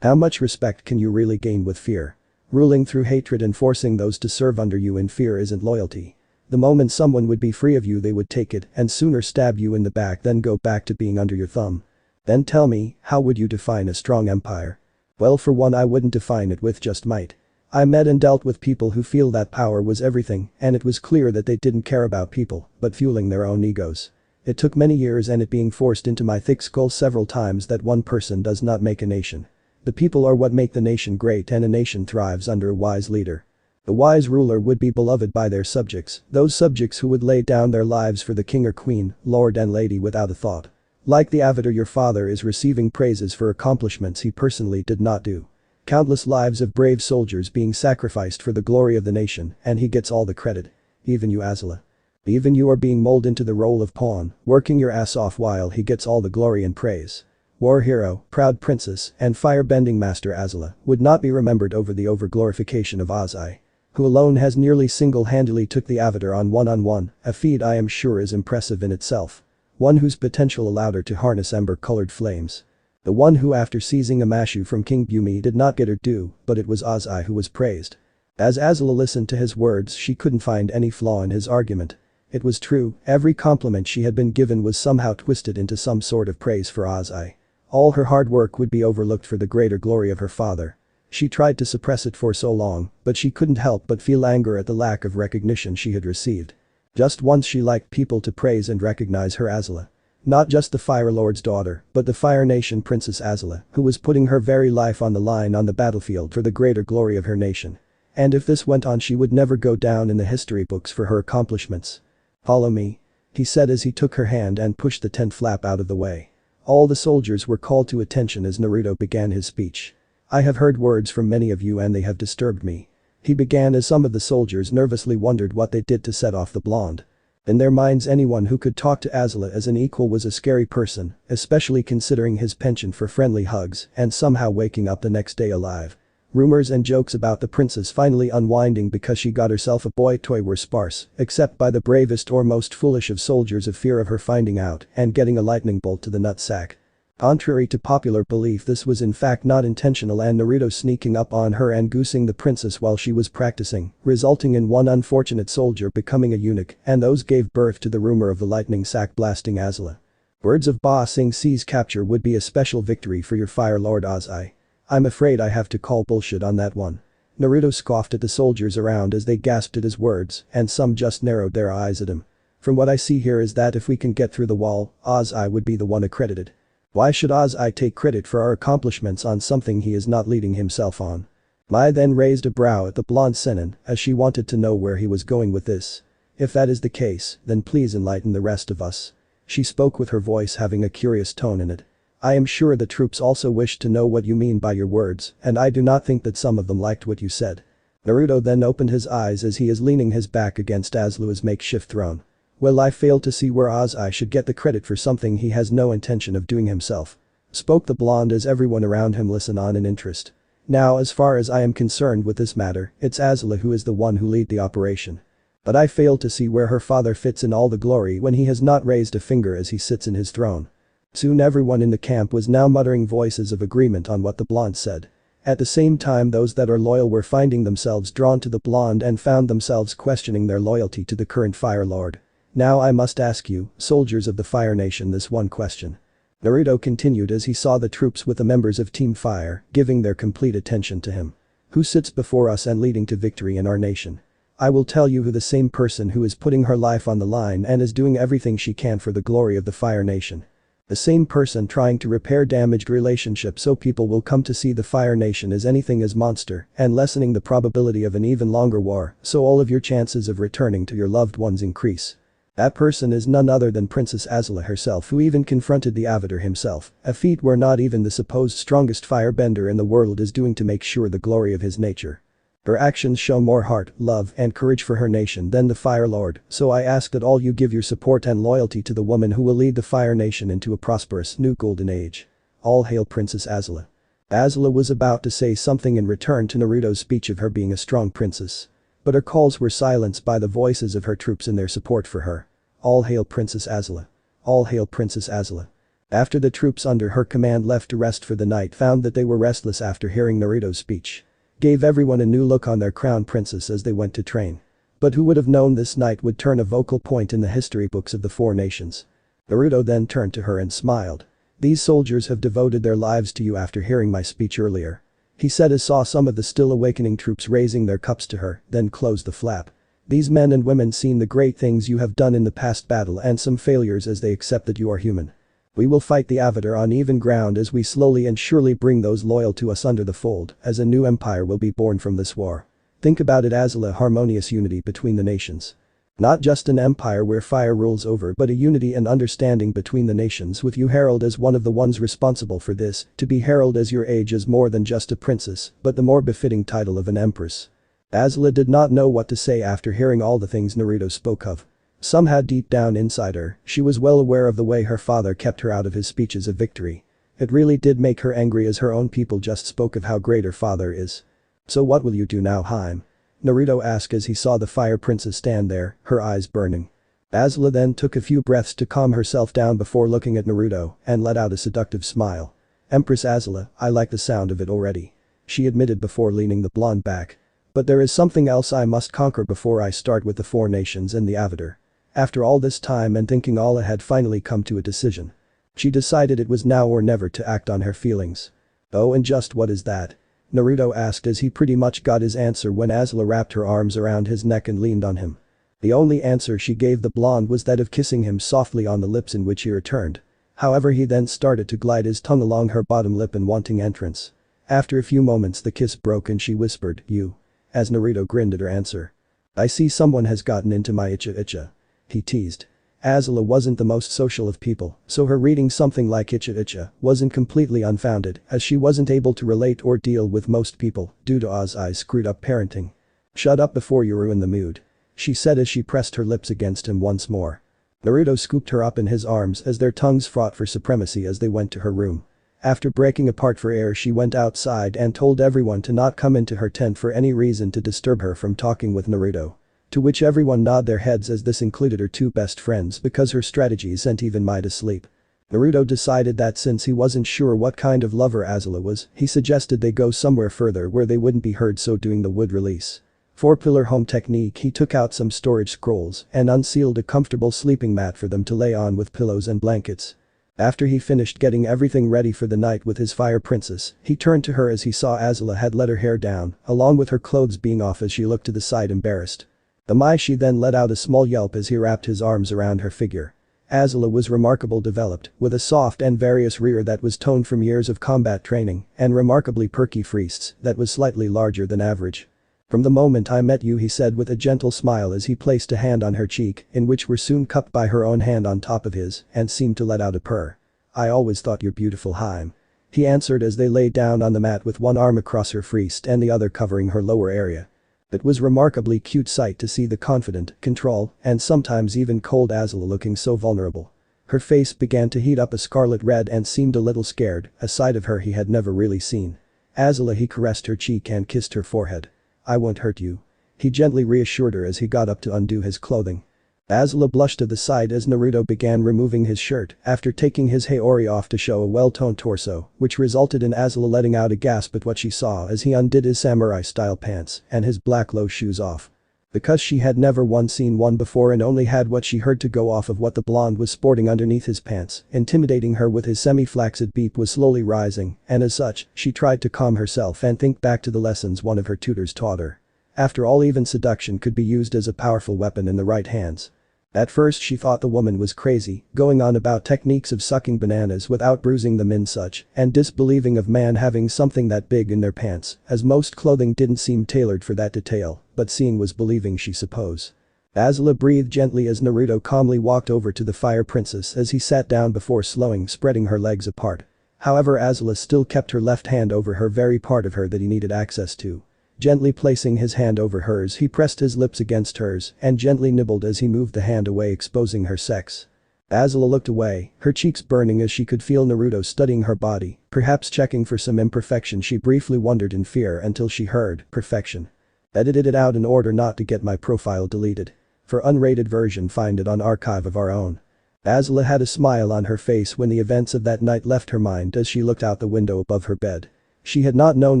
How much respect can you really gain with fear? Ruling through hatred and forcing those to serve under you in fear isn't loyalty. The moment someone would be free of you they would take it and sooner stab you in the back than go back to being under your thumb. Then tell me, how would you define a strong empire? Well, for one, I wouldn't define it with just might. I met and dealt with people who feel that power was everything and it was clear that they didn't care about people but fueling their own egos. It took many years and it being forced into my thick skull several times that one person does not make a nation. The people are what make the nation great and a nation thrives under a wise leader. The wise ruler would be beloved by their subjects, those subjects who would lay down their lives for the king or queen, lord and lady without a thought. Like the Avatar, your father is receiving praises for accomplishments he personally did not do. Countless lives of brave soldiers being sacrificed for the glory of the nation and he gets all the credit. Even you Azula. Even you are being molded into the role of pawn, working your ass off while he gets all the glory and praise. War hero, proud princess, and firebending master Azula would not be remembered over the overglorification of Azai. Who alone has nearly single-handedly took the Avatar on one-on-one, a feat I am sure is impressive in itself. One whose potential allowed her to harness ember-colored flames. The one who after seizing a Mashu from King Bumi did not get her due, but it was Azai who was praised. As Azula listened to his words she couldn't find any flaw in his argument. It was true, every compliment she had been given was somehow twisted into some sort of praise for Azai. All her hard work would be overlooked for the greater glory of her father. She tried to suppress it for so long, but she couldn't help but feel anger at the lack of recognition she had received. Just once she liked people to praise and recognize her Azula. Not just the Fire Lord's daughter, but the Fire Nation Princess Azula, who was putting her very life on the line on the battlefield for the greater glory of her nation. And if this went on she would never go down in the history books for her accomplishments. "Follow me," he said as he took her hand and pushed the tent flap out of the way. All the soldiers were called to attention as Naruto began his speech. "I have heard words from many of you and they have disturbed me." He began as some of the soldiers nervously wondered what they did to set off the blonde. In their minds anyone who could talk to Azula as an equal was a scary person, especially considering his penchant for friendly hugs and somehow waking up the next day alive. Rumors and jokes about the princess finally unwinding because she got herself a boy toy were sparse, except by the bravest or most foolish of soldiers of fear of her finding out and getting a lightning bolt to the nutsack. Contrary to popular belief this was in fact not intentional and Naruto sneaking up on her and goosing the princess while she was practicing, resulting in one unfortunate soldier becoming a eunuch and those gave birth to the rumor of the lightning sack blasting Azula. Words of Ba Sing Se's capture would be a special victory for your Fire Lord Azai. I'm afraid I have to call bullshit on that one. Naruto scoffed at the soldiers around as they gasped at his words and some just narrowed their eyes at him. From what I see here is that if we can get through the wall, Azai would be the one accredited. Why should Azai take credit for our accomplishments on something he is not leading himself on? Mai then raised a brow at the blonde Sennin as she wanted to know where he was going with this. If that is the case, then please enlighten the rest of us. She spoke with her voice having a curious tone in it. I am sure the troops also wish to know what you mean by your words, and I do not think that some of them liked what you said. Naruto then opened his eyes as he is leaning his back against Azula's makeshift throne. Well, I fail to see where Azai should get the credit for something he has no intention of doing himself. Spoke the blonde as everyone around him listened on in interest. Now as far as I am concerned with this matter, it's Azula who is the one who lead the operation. But I fail to see where her father fits in all the glory when he has not raised a finger as he sits in his throne. Soon everyone in the camp was now muttering voices of agreement on what the blonde said. At the same time those that are loyal were finding themselves drawn to the blonde and found themselves questioning their loyalty to the current Fire Lord. Now I must ask you, soldiers of the Fire Nation, this one question. Naruto continued as he saw the troops with the members of Team Fire giving their complete attention to him. Who sits before us and leading to victory in our nation? I will tell you who the same person who is putting her life on the line and is doing everything she can for the glory of the Fire Nation. The same person trying to repair damaged relationships so people will come to see the Fire Nation as anything as monster and lessening the probability of an even longer war so all of your chances of returning to your loved ones increase. That person is none other than Princess Azula herself, who even confronted the Avatar himself, a feat where not even the supposed strongest firebender in the world is doing to make sure the glory of his nature. Her actions show more heart, love and courage for her nation than the Fire Lord, so I ask that all you give your support and loyalty to the woman who will lead the Fire Nation into a prosperous new golden age. All hail Princess Azula. Azula was about to say something in return to Naruto's speech of her being a strong princess. But her calls were silenced by the voices of her troops in their support for her. All hail Princess Azula. All hail Princess Azula. After the troops under her command left to rest for the night found that they were restless after hearing Naruto's speech. Gave everyone a new look on their crown princess as they went to train. But who would have known this night would turn a vocal point in the history books of the four nations? Naruto then turned to her and smiled. These soldiers have devoted their lives to you after hearing my speech earlier. He said as saw some of the still awakening troops raising their cups to her, then closed the flap. These men and women seen the great things you have done in the past battle and some failures as they accept that you are human. We will fight the Avatar on even ground as we slowly and surely bring those loyal to us under the fold as a new empire will be born from this war. Think about it, Azula, harmonious unity between the nations. Not just an empire where fire rules over but a unity and understanding between the nations with you herald as one of the ones responsible for this, to be herald as your age is more than just a princess but the more befitting title of an empress. Azula did not know what to say after hearing all the things Naruto spoke of. Somehow deep down inside her, she was well aware of the way her father kept her out of his speeches of victory. It really did make her angry as her own people just spoke of how great her father is. So what will you do now, Haim? Naruto asked as he saw the fire princess stand there, her eyes burning. Azula then took a few breaths to calm herself down before looking at Naruto and let out a seductive smile. Empress Azula, I like the sound of it already. She admitted before leaning the blonde back. But there is something else I must conquer before I start with the four nations and the Avatar. After all this time and thinking Alla had finally come to a decision. She decided it was now or never to act on her feelings. Oh, and just what is that? Naruto asked as he pretty much got his answer when Azula wrapped her arms around his neck and leaned on him. The only answer she gave the blonde was that of kissing him softly on the lips, in which he returned. However, he then started to glide his tongue along her bottom lip in wanting entrance. After a few moments the kiss broke and she whispered, "You." As Naruto grinned at her answer. I see someone has gotten into my icha. He teased. Azula wasn't the most social of people, so her reading something like icha wasn't completely unfounded as she wasn't able to relate or deal with most people due to Ozai's screwed up parenting. Shut up before you ruin the mood. She said as she pressed her lips against him once more. Naruto scooped her up in his arms as their tongues fought for supremacy as they went to her room. After breaking apart for air she went outside and told everyone to not come into her tent for any reason to disturb her from talking with Naruto. To which everyone nodded their heads as this included her two best friends because her strategy sent even Mai to sleep. Naruto decided that since he wasn't sure what kind of lover Azula was, he suggested they go somewhere further where they wouldn't be heard, so doing the wood release. 4-pillar home technique, he took out some storage scrolls and unsealed a comfortable sleeping mat for them to lay on with pillows and blankets. After he finished getting everything ready for the night with his fire princess, he turned to her as he saw Azula had let her hair down, along with her clothes being off as she looked to the side embarrassed. The Maishi then let out a small yelp as he wrapped his arms around her figure. Azula was remarkably developed, with a soft and various rear that was toned from years of combat training, and remarkably perky fists that was slightly larger than average. From the moment I met you, he said with a gentle smile as he placed a hand on her cheek, in which were soon cupped by her own hand on top of his, and seemed to let out a purr. I always thought you're beautiful, Harem. He answered as they lay down on the mat with one arm across her waist and the other covering her lower area. It was remarkably cute sight to see the confident, control, and sometimes even cold Azula looking so vulnerable. Her face began to heat up a scarlet red and seemed a little scared, a side of her he had never really seen. Azula, he caressed her cheek and kissed her forehead. I won't hurt you. He gently reassured her as he got up to undo his clothing. Azula blushed to the side as Naruto began removing his shirt after taking his haori off to show a well-toned torso, which resulted in Azula letting out a gasp at what she saw as he undid his samurai-style pants and his black low shoes off. Because she had never once seen one before and only had what she heard to go off of what the blonde was sporting underneath his pants, intimidating her with his semi-flaccid beep was slowly rising, and as such, she tried to calm herself and think back to the lessons one of her tutors taught her. After all, even seduction could be used as a powerful weapon in the right hands. At first she thought the woman was crazy, going on about techniques of sucking bananas without bruising them and such, and disbelieving of man having something that big in their pants, as most clothing didn't seem tailored for that detail, but seeing was believing, she suppose. Azula breathed gently as Naruto calmly walked over to the fire princess as he sat down before spreading her legs apart. However, Azula still kept her left hand over her very part of her that he needed access to. Gently placing his hand over hers, he pressed his lips against hers and gently nibbled as he moved the hand away, exposing her sex. Azula looked away, her cheeks burning as she could feel Naruto studying her body, perhaps checking for some imperfection. She briefly wondered in fear until she heard, perfection. Edited it out in order not to get my profile deleted. For unrated version, find it on Archive of Our Own. Azula had a smile on her face when the events of that night left her mind as she looked out the window above her bed. She had not known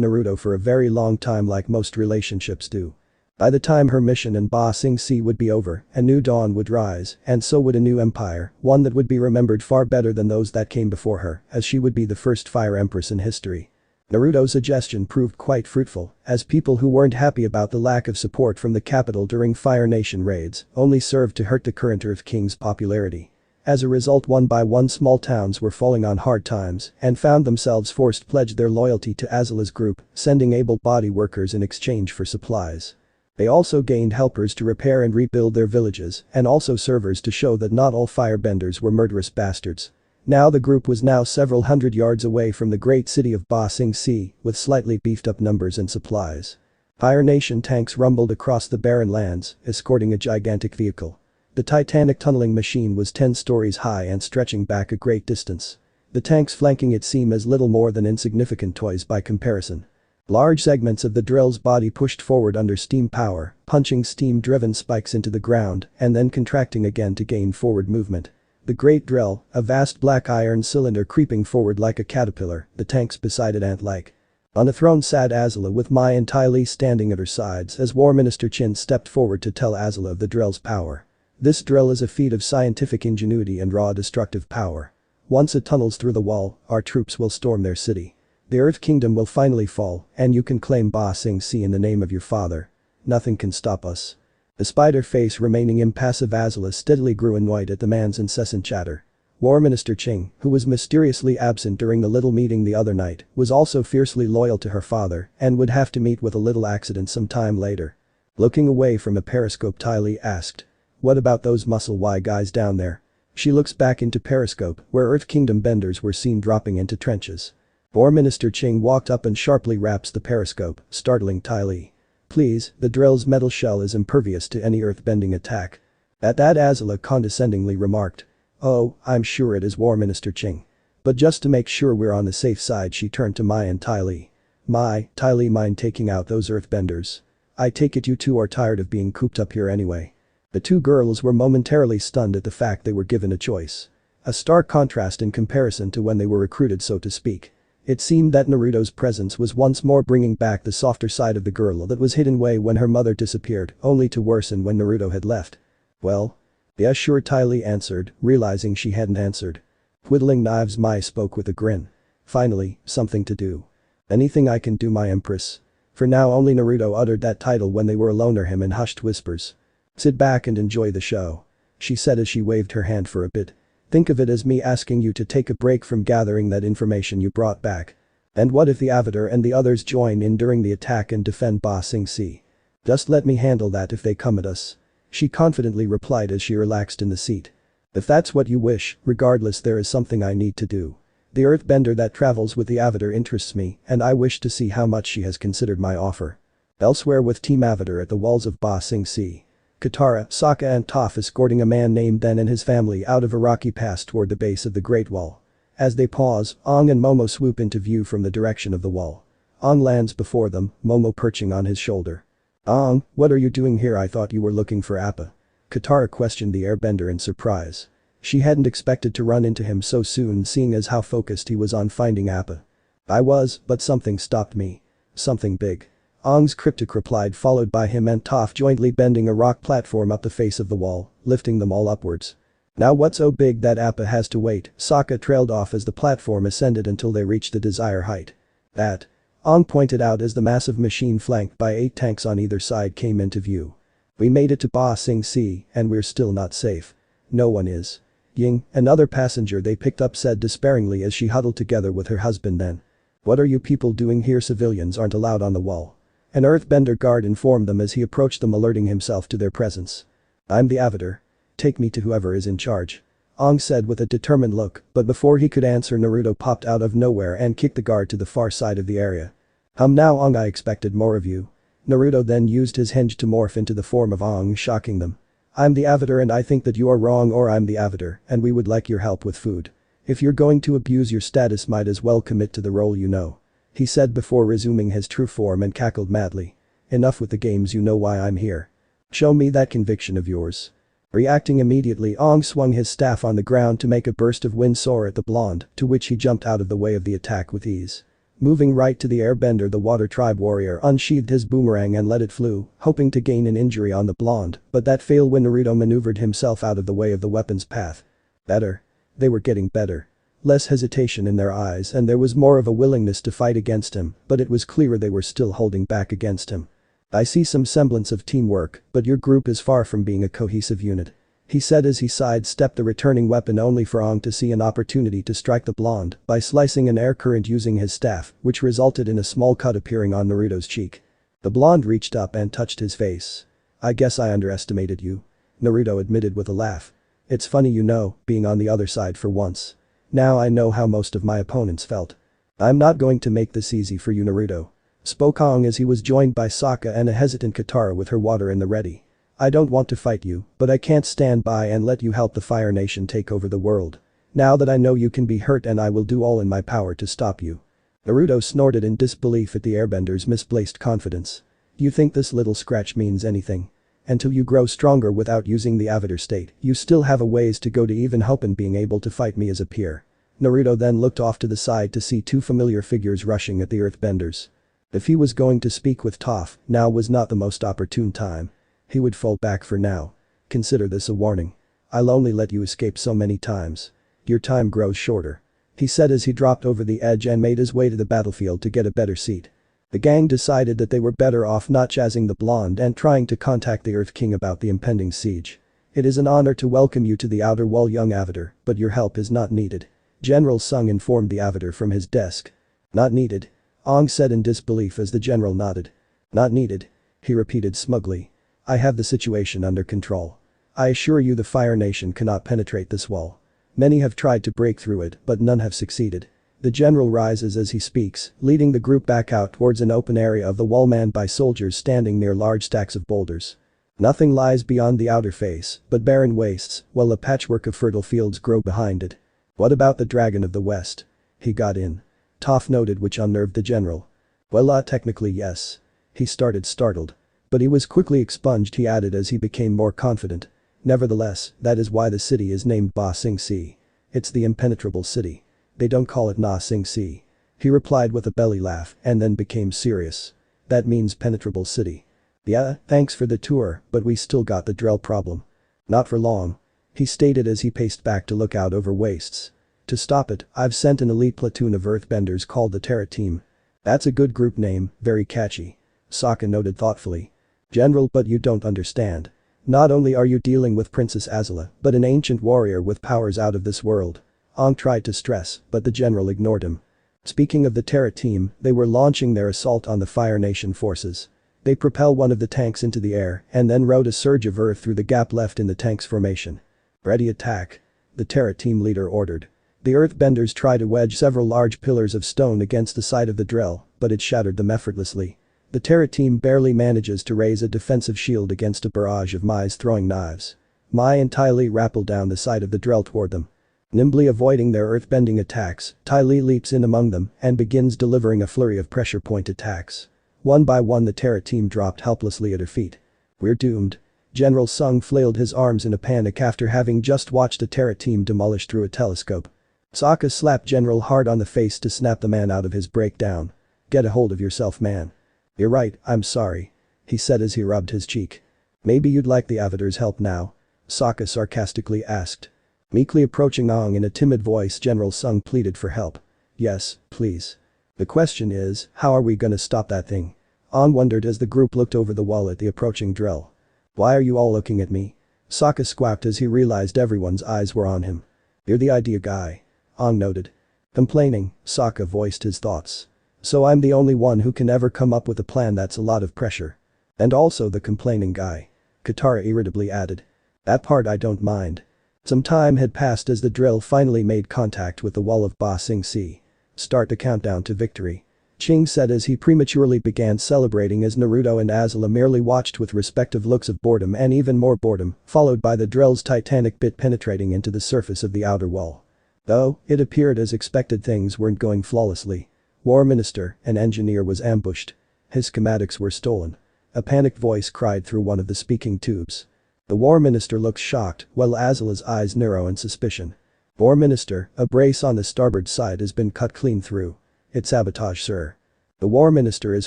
Naruto for a very long time, like most relationships do. By the time her mission in Ba Sing Se would be over, a new dawn would rise, and so would a new empire, one that would be remembered far better than those that came before her, as she would be the first Fire Empress in history. Naruto's suggestion proved quite fruitful, as people who weren't happy about the lack of support from the capital during Fire Nation raids only served to hurt the current Earth King's popularity. As a result, one by one small towns were falling on hard times and found themselves forced to pledge their loyalty to Azula's group, sending able-bodied workers in exchange for supplies. They also gained helpers to repair and rebuild their villages, and also servers to show that not all firebenders were murderous bastards. Now the group was now several hundred yards away from the great city of Ba Sing Se, with slightly beefed up numbers and supplies. Fire Nation tanks rumbled across the barren lands, escorting a gigantic vehicle. The titanic tunneling machine was 10 stories high and stretching back a great distance. The tanks flanking it seem as little more than insignificant toys by comparison. Large segments of the drill's body pushed forward under steam power, punching steam-driven spikes into the ground and then contracting again to gain forward movement. The great drill, a vast black iron cylinder creeping forward like a caterpillar, the tanks beside it ant-like. On a throne sat Azula with Mai and Ty Lee standing at her sides as War Minister Chin stepped forward to tell Azula of the drill's power. This drill is a feat of scientific ingenuity and raw destructive power. Once it tunnels through the wall, our troops will storm their city. The Earth Kingdom will finally fall, and you can claim Ba Sing Se in the name of your father. Nothing can stop us. The spider face remaining impassive, Azula steadily grew annoyed at the man's incessant chatter. War Minister Ching, who was mysteriously absent during the little meeting the other night, was also fiercely loyal to her father and would have to meet with a little accident some time later. Looking away from a periscope, Ty Lee asked. What about those muscle Y guys down there? She looks back into periscope where Earth Kingdom benders were seen dropping into trenches. War Minister Ching walked up and sharply raps the periscope, startling Ty Lee. Please, the drill's metal shell is impervious to any earth-bending attack. At that, Azula condescendingly remarked. Oh, I'm sure it is, War Minister Ching. But just to make sure we're on the safe side, she turned to Mai and Ty Lee. Mai, Ty Lee, mind taking out those earthbenders? I take it you two are tired of being cooped up here anyway. The two girls were momentarily stunned at the fact they were given a choice. A stark contrast in comparison to when they were recruited, so to speak. It seemed that Naruto's presence was once more bringing back the softer side of the girl that was hidden away when her mother disappeared, only to worsen when Naruto had left. Well? Yeah, sure, Ty Lee answered, realizing she hadn't answered. Whittling knives, Mai spoke with a grin. Finally, something to do. Anything I can do, my Empress. For now, only Naruto uttered that title when they were alone or him in hushed whispers. Sit back and enjoy the show, she said as she waved her hand for a bit. Think of it as me asking you to take a break from gathering that information you brought back. And what if the Avatar and the others join in during the attack and defend Ba Sing Se? Just let me handle that if they come at us, she confidently replied as she relaxed in the seat. If that's what you wish, regardless, there is something I need to do. The earthbender that travels with the Avatar interests me, and I wish to see how much she has considered my offer. Elsewhere, with Team Avatar at the walls of Ba Sing Se, Katara, Sokka and Toph escorting a man named Den and his family out of a rocky pass toward the base of the Great Wall. As they pause, Aang and Momo swoop into view from the direction of the wall. Aang lands before them, Momo perching on his shoulder. Aang, what are you doing here? I thought you were looking for Appa. Katara questioned the airbender in surprise. She hadn't expected to run into him so soon, seeing as how focused he was on finding Appa. I was, but something stopped me. Something big. Aang's cryptic replied, followed by him and Toph jointly bending a rock platform up the face of the wall, lifting them all upwards. Now what's so big that Appa has to wait? Sokka trailed off as the platform ascended until they reached the desired height. That, Aang pointed out as the massive machine flanked by 8 tanks on either side came into view. We made it to Ba Sing Se, and we're still not safe. No one is. Ying, another passenger they picked up, said despairingly as she huddled together with her husband. Then. What are you people doing here? Civilians aren't allowed on the wall. An earthbender guard informed them as he approached them, alerting himself to their presence. I'm the Avatar. Take me to whoever is in charge, Aang said with a determined look, but before he could answer, Naruto popped out of nowhere and kicked the guard to the far side of the area. Now Aang, I expected more of you. Naruto then used his henge to morph into the form of Aang, shocking them. I'm the Avatar and I think that you are wrong, or I'm the Avatar and we would like your help with food. If you're going to abuse your status, might as well commit to the role, you know, he said before resuming his true form and cackled madly. Enough with the games, you know why I'm here. Show me that conviction of yours. Reacting immediately, Aang swung his staff on the ground to make a burst of wind soar at the blonde, to which he jumped out of the way of the attack with ease. Moving right to the airbender, the water tribe warrior unsheathed his boomerang and let it flew, hoping to gain an injury on the blonde, but that failed when Naruto maneuvered himself out of the way of the weapon's path. Better. They were getting better. Less hesitation in their eyes and there was more of a willingness to fight against him, but it was clearer they were still holding back against him. I see some semblance of teamwork, but your group is far from being a cohesive unit, he said as he sidestepped the returning weapon, only for Aang to see an opportunity to strike the blonde by slicing an air current using his staff, which resulted in a small cut appearing on Naruto's cheek. The blonde reached up and touched his face. I guess I underestimated you, Naruto admitted with a laugh. It's funny, you know, being on the other side for once. Now I know how most of my opponents felt. I'm not going to make this easy for you, Naruto, spoke Aang as he was joined by Sokka and a hesitant Katara with her water in the ready. I don't want to fight you, but I can't stand by and let you help the Fire Nation take over the world. Now that I know you can be hurt, and I will do all in my power to stop you. Naruto snorted in disbelief at the airbender's misplaced confidence. You think this little scratch means anything? Until you grow stronger without using the Avatar state, you still have a ways to go to even hope in being able to fight me as a peer. Naruto then looked off to the side to see 2 familiar figures rushing at the earthbenders. If he was going to speak with Toph, now was not the most opportune time. He would fall back for now. Consider this a warning. I'll only let you escape so many times. Your time grows shorter, he said as he dropped over the edge and made his way to the battlefield to get a better seat. The gang decided that they were better off not jazzing the blonde and trying to contact the Earth King about the impending siege. It is an honor to welcome you to the Outer Wall, young Avatar, but your help is not needed. General Sung informed the Avatar from his desk. Not needed? Ong said in disbelief as the general nodded. Not needed? He repeated smugly. I have the situation under control. I assure you the Fire Nation cannot penetrate this wall. Many have tried to break through it, but none have succeeded. The general rises as he speaks, leading the group back out towards an open area of the wall manned by soldiers standing near large stacks of boulders. Nothing lies beyond the outer face, but barren wastes, while a patchwork of fertile fields grow behind it. What about the Dragon of the West? He got in. Toph noted, which unnerved the general. Well, technically yes. He started startled. But he was quickly expunged, he added as he became more confident. Nevertheless, that is why the city is named Ba Sing Si. It's the impenetrable city. They don't call it Na Sing Si. He replied with a belly laugh and then became serious. That means penetrable city. Yeah, thanks for the tour, but we still got the Drell problem. Not for long. He stated as he paced back to look out over wastes. To stop it, I've sent an elite platoon of earthbenders called the Terra Team. That's a good group name, very catchy. Sokka noted thoughtfully. General, but you don't understand. Not only are you dealing with Princess Azula, but an ancient warrior with powers out of this world. Ong tried to stress, but the general ignored him. Speaking of the Terra Team, they were launching their assault on the Fire Nation forces. They propelled one of the tanks into the air and then rode a surge of earth through the gap left in the tank's formation. Ready, attack. The Terra Team leader ordered. The earthbenders tried to wedge several large pillars of stone against the side of the drill, but it shattered them effortlessly. The Terra Team barely manages to raise a defensive shield against a barrage of Mai's throwing knives. Mai and Ty Lee rappel down the side of the drill toward them. Nimbly avoiding their earthbending attacks, Ty Lee leaps in among them and begins delivering a flurry of pressure point attacks. One by one the Terra Team dropped helplessly at her feet. We're doomed. General Sung flailed his arms in a panic after having just watched a Terra Team demolish through a telescope. Sokka slapped General hard on the face to snap the man out of his breakdown. Get a hold of yourself, man. You're right, I'm sorry. He said as he rubbed his cheek. Maybe you'd like the Avatar's help now? Sokka sarcastically asked. Meekly approaching Ong in a timid voice, General Sung pleaded for help. Yes, please. The question is, how are we gonna stop that thing? Ong wondered as the group looked over the wall at the approaching drill. Why are you all looking at me? Sokka squawked as he realized everyone's eyes were on him. You're the idea guy. Ong noted. Complaining, Sokka voiced his thoughts. So I'm the only one who can ever come up with a plan, that's a lot of pressure. And also the complaining guy. Katara irritably added. That part I don't mind. Some time had passed as the drill finally made contact with the wall of Ba Sing Si. Start the countdown to victory. Ching said as he prematurely began celebrating as Naruto and Azula merely watched with respective looks of boredom and even more boredom, followed by the drill's titanic bit penetrating into the surface of the outer wall. Though, it appeared as expected things weren't going flawlessly. War Minister, an engineer, was ambushed. His schematics were stolen. A panicked voice cried through one of the speaking tubes. The War Minister looks shocked, while Azula's eyes narrow in suspicion. War Minister, a brace on the starboard side has been cut clean through. It's sabotage, sir. The War Minister is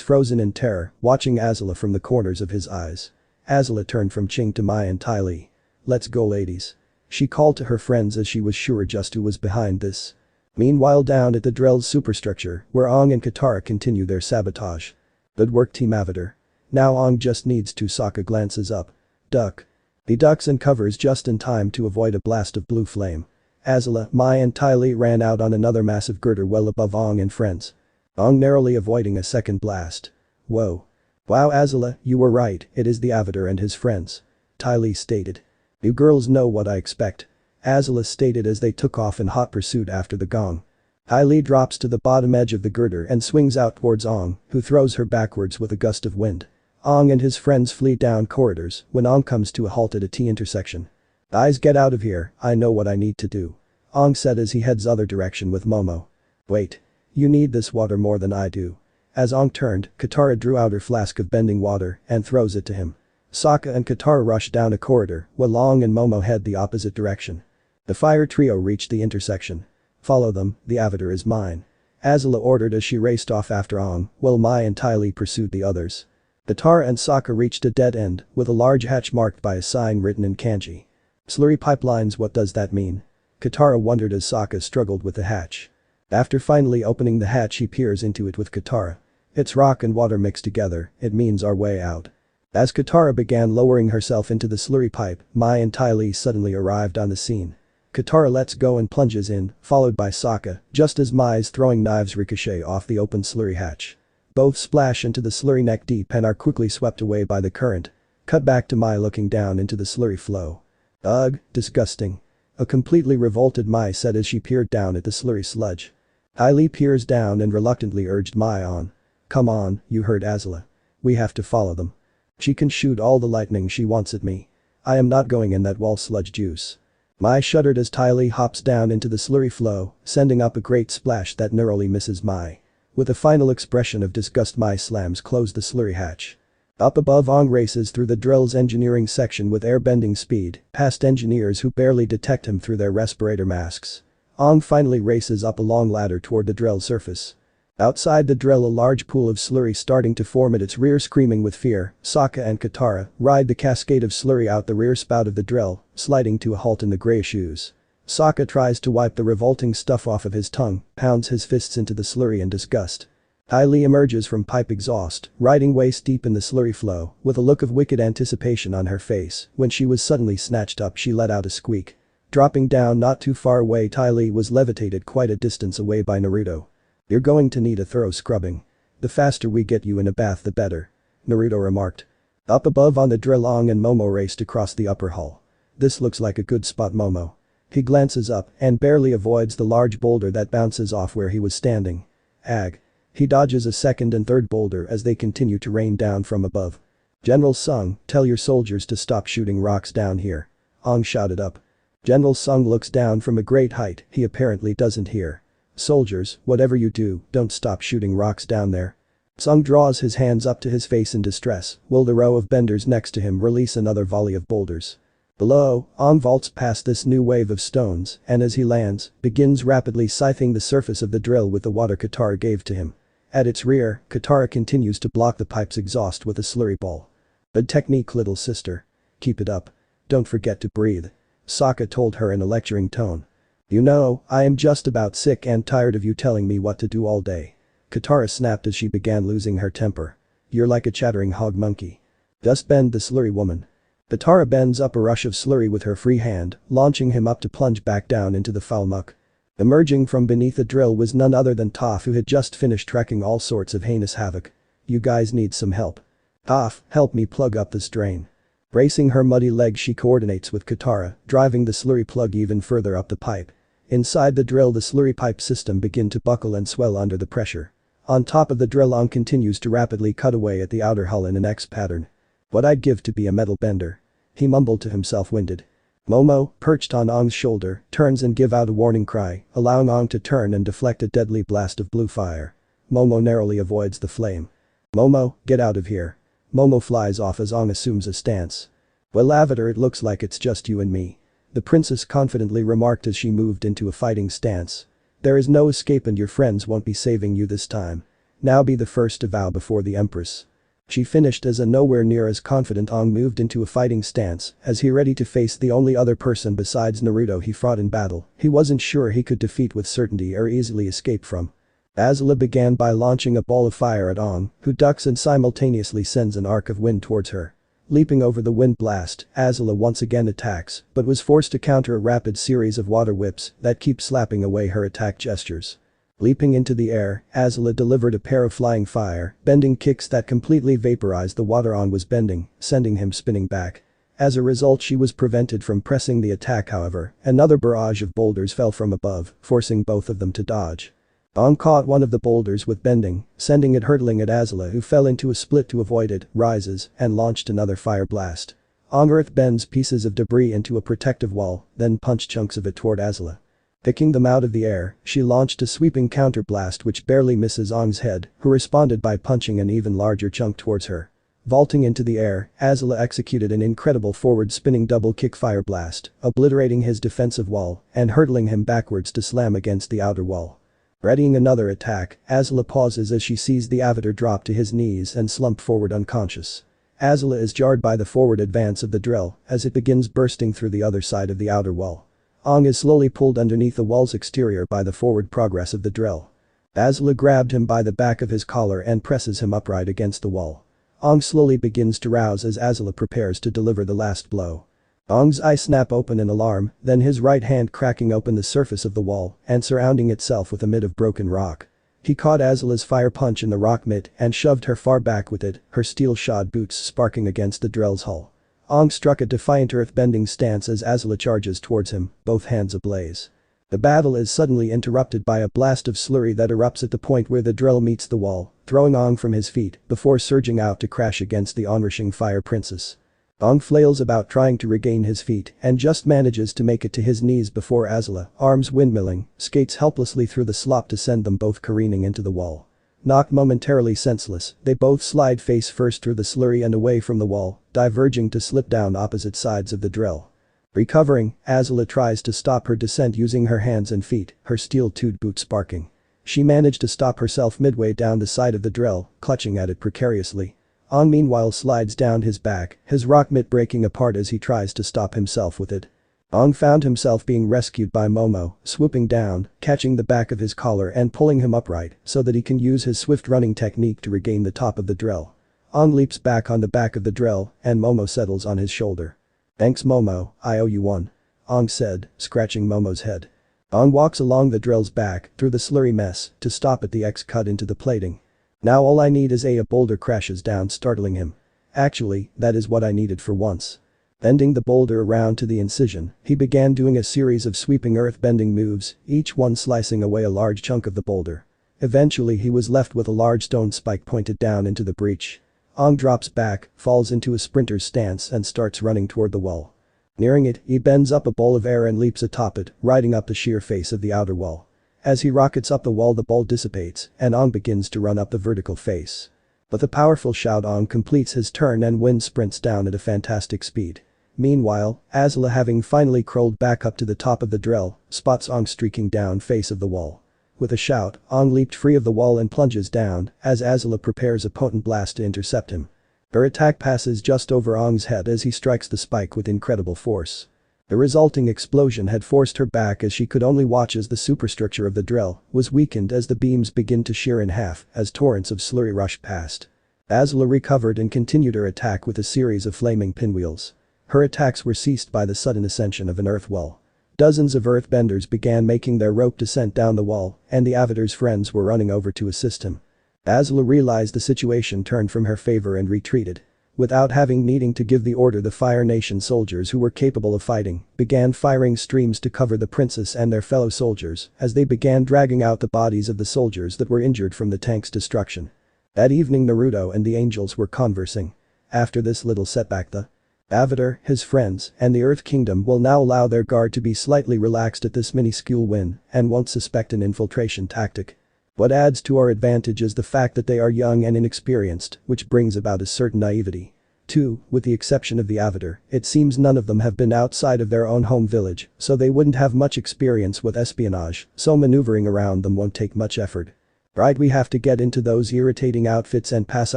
frozen in terror, watching Azula from the corners of his eyes. Azula turned from Ching to Mai and Ty Lee. Let's go, ladies. She called to her friends as she was sure just who was behind this. Meanwhile, down at the drill's superstructure, where Ong and Katara continue their sabotage. Good work, Team Avatar. Now Ong just needs to. Sokka glances up. Duck. He ducks and covers just in time to avoid a blast of blue flame. Azula, Mai and Ty Lee ran out on another massive girder well above Ong and friends. Ong narrowly avoiding a second blast. Whoa. Wow, Azula, you were right, it is the Avatar and his friends. Ty Lee stated. You girls know what I expect. Azula stated as they took off in hot pursuit after the gong. Ty Lee drops to the bottom edge of the girder and swings out towards Ong, who throws her backwards with a gust of wind. Ong and his friends flee down corridors when Ong comes to a halt at a T intersection. Guys, get out of here, I know what I need to do. Ong said as he heads other direction with Momo. Wait. You need this water more than I do. As Ong turned, Katara drew out her flask of bending water and throws it to him. Sokka and Katara rush down a corridor while Ong and Momo head the opposite direction. The fire trio reached the intersection. Follow them, the Avatar is mine. Azula ordered as she raced off after Ong, while Mai and Ty Lee pursued the others. Katara and Sokka reached a dead end with a large hatch marked by a sign written in kanji. Slurry pipelines, what does that mean? Katara wondered as Sokka struggled with the hatch. After finally opening the hatch, he peers into it with Katara. It's rock and water mixed together, it means our way out. As Katara began lowering herself into the slurry pipe, Mai and Ty Lee suddenly arrived on the scene. Katara lets go and plunges in, followed by Sokka, just as Mai's throwing knives ricochet off the open slurry hatch. Both splash into the slurry neck deep and are quickly swept away by the current. Cut back to Mai looking down into the slurry flow. Ugh, disgusting. A completely revolted Mai said as she peered down at the slurry sludge. Ty Lee peers down and reluctantly urged Mai on. Come on, you heard Azula. We have to follow them. She can shoot all the lightning she wants at me. I am not going in that wall sludge juice. Mai shuddered as Ty Lee hops down into the slurry flow, sending up a great splash that narrowly misses Mai. With a final expression of disgust, Mai slams closed the slurry hatch. Up above, Aang races through the drill's engineering section with airbending speed, past engineers who barely detect him through their respirator masks. Aang finally races up a long ladder toward the drill surface. Outside the drill, a large pool of slurry starting to form at its rear. Screaming with fear, Sokka and Katara ride the cascade of slurry out the rear spout of the drill, sliding to a halt in the grayish ooze. Sokka tries to wipe the revolting stuff off of his tongue, pounds his fists into the slurry in disgust. Ty Lee emerges from pipe exhaust, riding waist deep in the slurry flow, with a look of wicked anticipation on her face. When she was suddenly snatched up, she let out a squeak. Dropping down not too far away, Ty Lee was levitated quite a distance away by Naruto. You're going to need a thorough scrubbing. The faster we get you in a bath the better, Naruto remarked. Up above on the drill, Aang and Momo raced across the upper hull. This looks like a good spot, Momo. He glances up and barely avoids the large boulder that bounces off where he was standing. Ag. He dodges a second and third boulder as they continue to rain down from above. General Sung, tell your soldiers to stop shooting rocks down here, Aang shouted up. General Sung looks down from a great height. He apparently doesn't hear. Soldiers, whatever you do, don't stop shooting rocks down there. Sung draws his hands up to his face in distress, while the row of benders next to him release another volley of boulders. Below, Aang vaults past this new wave of stones and as he lands, begins rapidly scything the surface of the drill with the water Katara gave to him. At its rear, Katara continues to block the pipe's exhaust with a slurry ball. Good technique, little sister. Keep it up. Don't forget to breathe, Sokka told her in a lecturing tone. You know, I am just about sick and tired of you telling me what to do all day, Katara snapped as she began losing her temper. You're like a chattering hog monkey. Just bend the slurry, woman. Katara bends up a rush of slurry with her free hand, launching him up to plunge back down into the foul muck. Emerging from beneath the drill was none other than Toph, who had just finished wreaking all sorts of heinous havoc. You guys need some help. Toph, help me plug up this drain. Bracing her muddy legs, she coordinates with Katara, driving the slurry plug even further up the pipe. Inside the drill, the slurry pipe system begin to buckle and swell under the pressure. On top of the drill, Aang continues to rapidly cut away at the outer hull in an X pattern. What I'd give to be a metal bender, he mumbled to himself, winded. Momo, perched on Aang's shoulder, turns and give out a warning cry, allowing Aang to turn and deflect a deadly blast of blue fire. Momo narrowly avoids the flame. Momo, get out of here. Momo flies off as Aang assumes a stance. Well, Avatar, it looks like it's just you and me, the princess confidently remarked as she moved into a fighting stance. There is no escape and your friends won't be saving you this time. Now be the first to bow before the Empress. She finished as a nowhere near as confident Aang moved into a fighting stance as he ready to face the only other person besides Naruto he fought in battle. He wasn't sure he could defeat with certainty or easily escape from. Azula began by launching a ball of fire at Aang, who ducks and simultaneously sends an arc of wind towards her. Leaping over the wind blast, Azula once again attacks, but was forced to counter a rapid series of water whips that keep slapping away her attack gestures. Leaping into the air, Azula delivered a pair of flying fire, bending kicks that completely vaporized the water Aang was bending, sending him spinning back. As a result, she was prevented from pressing the attack. However, another barrage of boulders fell from above, forcing both of them to dodge. Aang caught one of the boulders with bending, sending it hurtling at Azula, who fell into a split to avoid it, rises, and launched another fire blast. Aang earth bends pieces of debris into a protective wall, then punched chunks of it toward Azula. Picking them out of the air, she launched a sweeping counterblast which barely misses Aang's head, who responded by punching an even larger chunk towards her. Vaulting into the air, Azula executed an incredible forward-spinning double-kick fire blast, obliterating his defensive wall and hurtling him backwards to slam against the outer wall. Readying another attack, Azula pauses as she sees the Avatar drop to his knees and slump forward unconscious. Azula is jarred by the forward advance of the drill as it begins bursting through the other side of the outer wall. Aang is slowly pulled underneath the wall's exterior by the forward progress of the drill. Azula grabbed him by the back of his collar and presses him upright against the wall. Aang slowly begins to rouse as Azula prepares to deliver the last blow. Aang's eyes snap open in alarm, then his right hand cracking open the surface of the wall and surrounding itself with a mitt of broken rock. He caught Azula's fire punch in the rock mitt and shoved her far back with it, her steel-shod boots sparking against the drill's hull. Aang struck a defiant earth-bending stance as Azula charges towards him, both hands ablaze. The battle is suddenly interrupted by a blast of slurry that erupts at the point where the drill meets the wall, throwing Aang from his feet before surging out to crash against the onrushing fire princess. Aang flails about trying to regain his feet and just manages to make it to his knees before Azula, arms windmilling, skates helplessly through the slop to send them both careening into the wall. Knocked momentarily senseless, they both slide face first through the slurry and away from the wall, diverging to slip down opposite sides of the drill. Recovering, Azula tries to stop her descent using her hands and feet, her steel-toed boot sparking. She managed to stop herself midway down the side of the drill, clutching at it precariously. Aang meanwhile slides down his back, his rock mitt breaking apart as he tries to stop himself with it. Aang found himself being rescued by Momo, swooping down, catching the back of his collar and pulling him upright so that he can use his swift running technique to regain the top of the drill. Aang leaps back on the back of the drill and Momo settles on his shoulder. "Thanks Momo, I owe you one," Aang said, scratching Momo's head. Aang walks along the drill's back, through the slurry mess, to stop at the X cut into the plating. "Now all I need is a boulder crashes down startling him. Actually, that is what I needed for once." Bending the boulder around to the incision, he began doing a series of sweeping earth-bending moves, each one slicing away a large chunk of the boulder. Eventually he was left with a large stone spike pointed down into the breach. Aang drops back, falls into a sprinter's stance and starts running toward the wall. Nearing it, he bends up a bowl of air and leaps atop it, riding up the sheer face of the outer wall. As he rockets up the wall the bowl dissipates and Aang begins to run up the vertical face. But the powerful Shout Aang completes his turn and wind sprints down at a fantastic speed. Meanwhile, Azula having finally crawled back up to the top of the drill, spots Aang streaking down face of the wall. With a shout, Aang leaped free of the wall and plunges down as Azula prepares a potent blast to intercept him. Her attack passes just over Aang's head as he strikes the spike with incredible force. The resulting explosion had forced her back as she could only watch as the superstructure of the drill was weakened as the beams begin to shear in half as torrents of slurry rushed past. Azula recovered and continued her attack with a series of flaming pinwheels. Her attacks were ceased by the sudden ascension of an earth wall. Dozens of earthbenders began making their rope descent down the wall and the Avatar's friends were running over to assist him. Azula realized the situation turned from her favor and retreated. Without having needing to give the order, the Fire Nation soldiers who were capable of fighting began firing streams to cover the princess and their fellow soldiers as they began dragging out the bodies of the soldiers that were injured from the tank's destruction. That evening Naruto and the angels were conversing. After this little setback the Avatar, his friends, and the Earth Kingdom will now allow their guard to be slightly relaxed at this minuscule win and won't suspect an infiltration tactic. What adds to our advantage is the fact that they are young and inexperienced, which brings about a certain naivety. 2. With the exception of the Avatar, it seems none of them have been outside of their own home village, so they wouldn't have much experience with espionage, so maneuvering around them won't take much effort. Right, we have to get into those irritating outfits and pass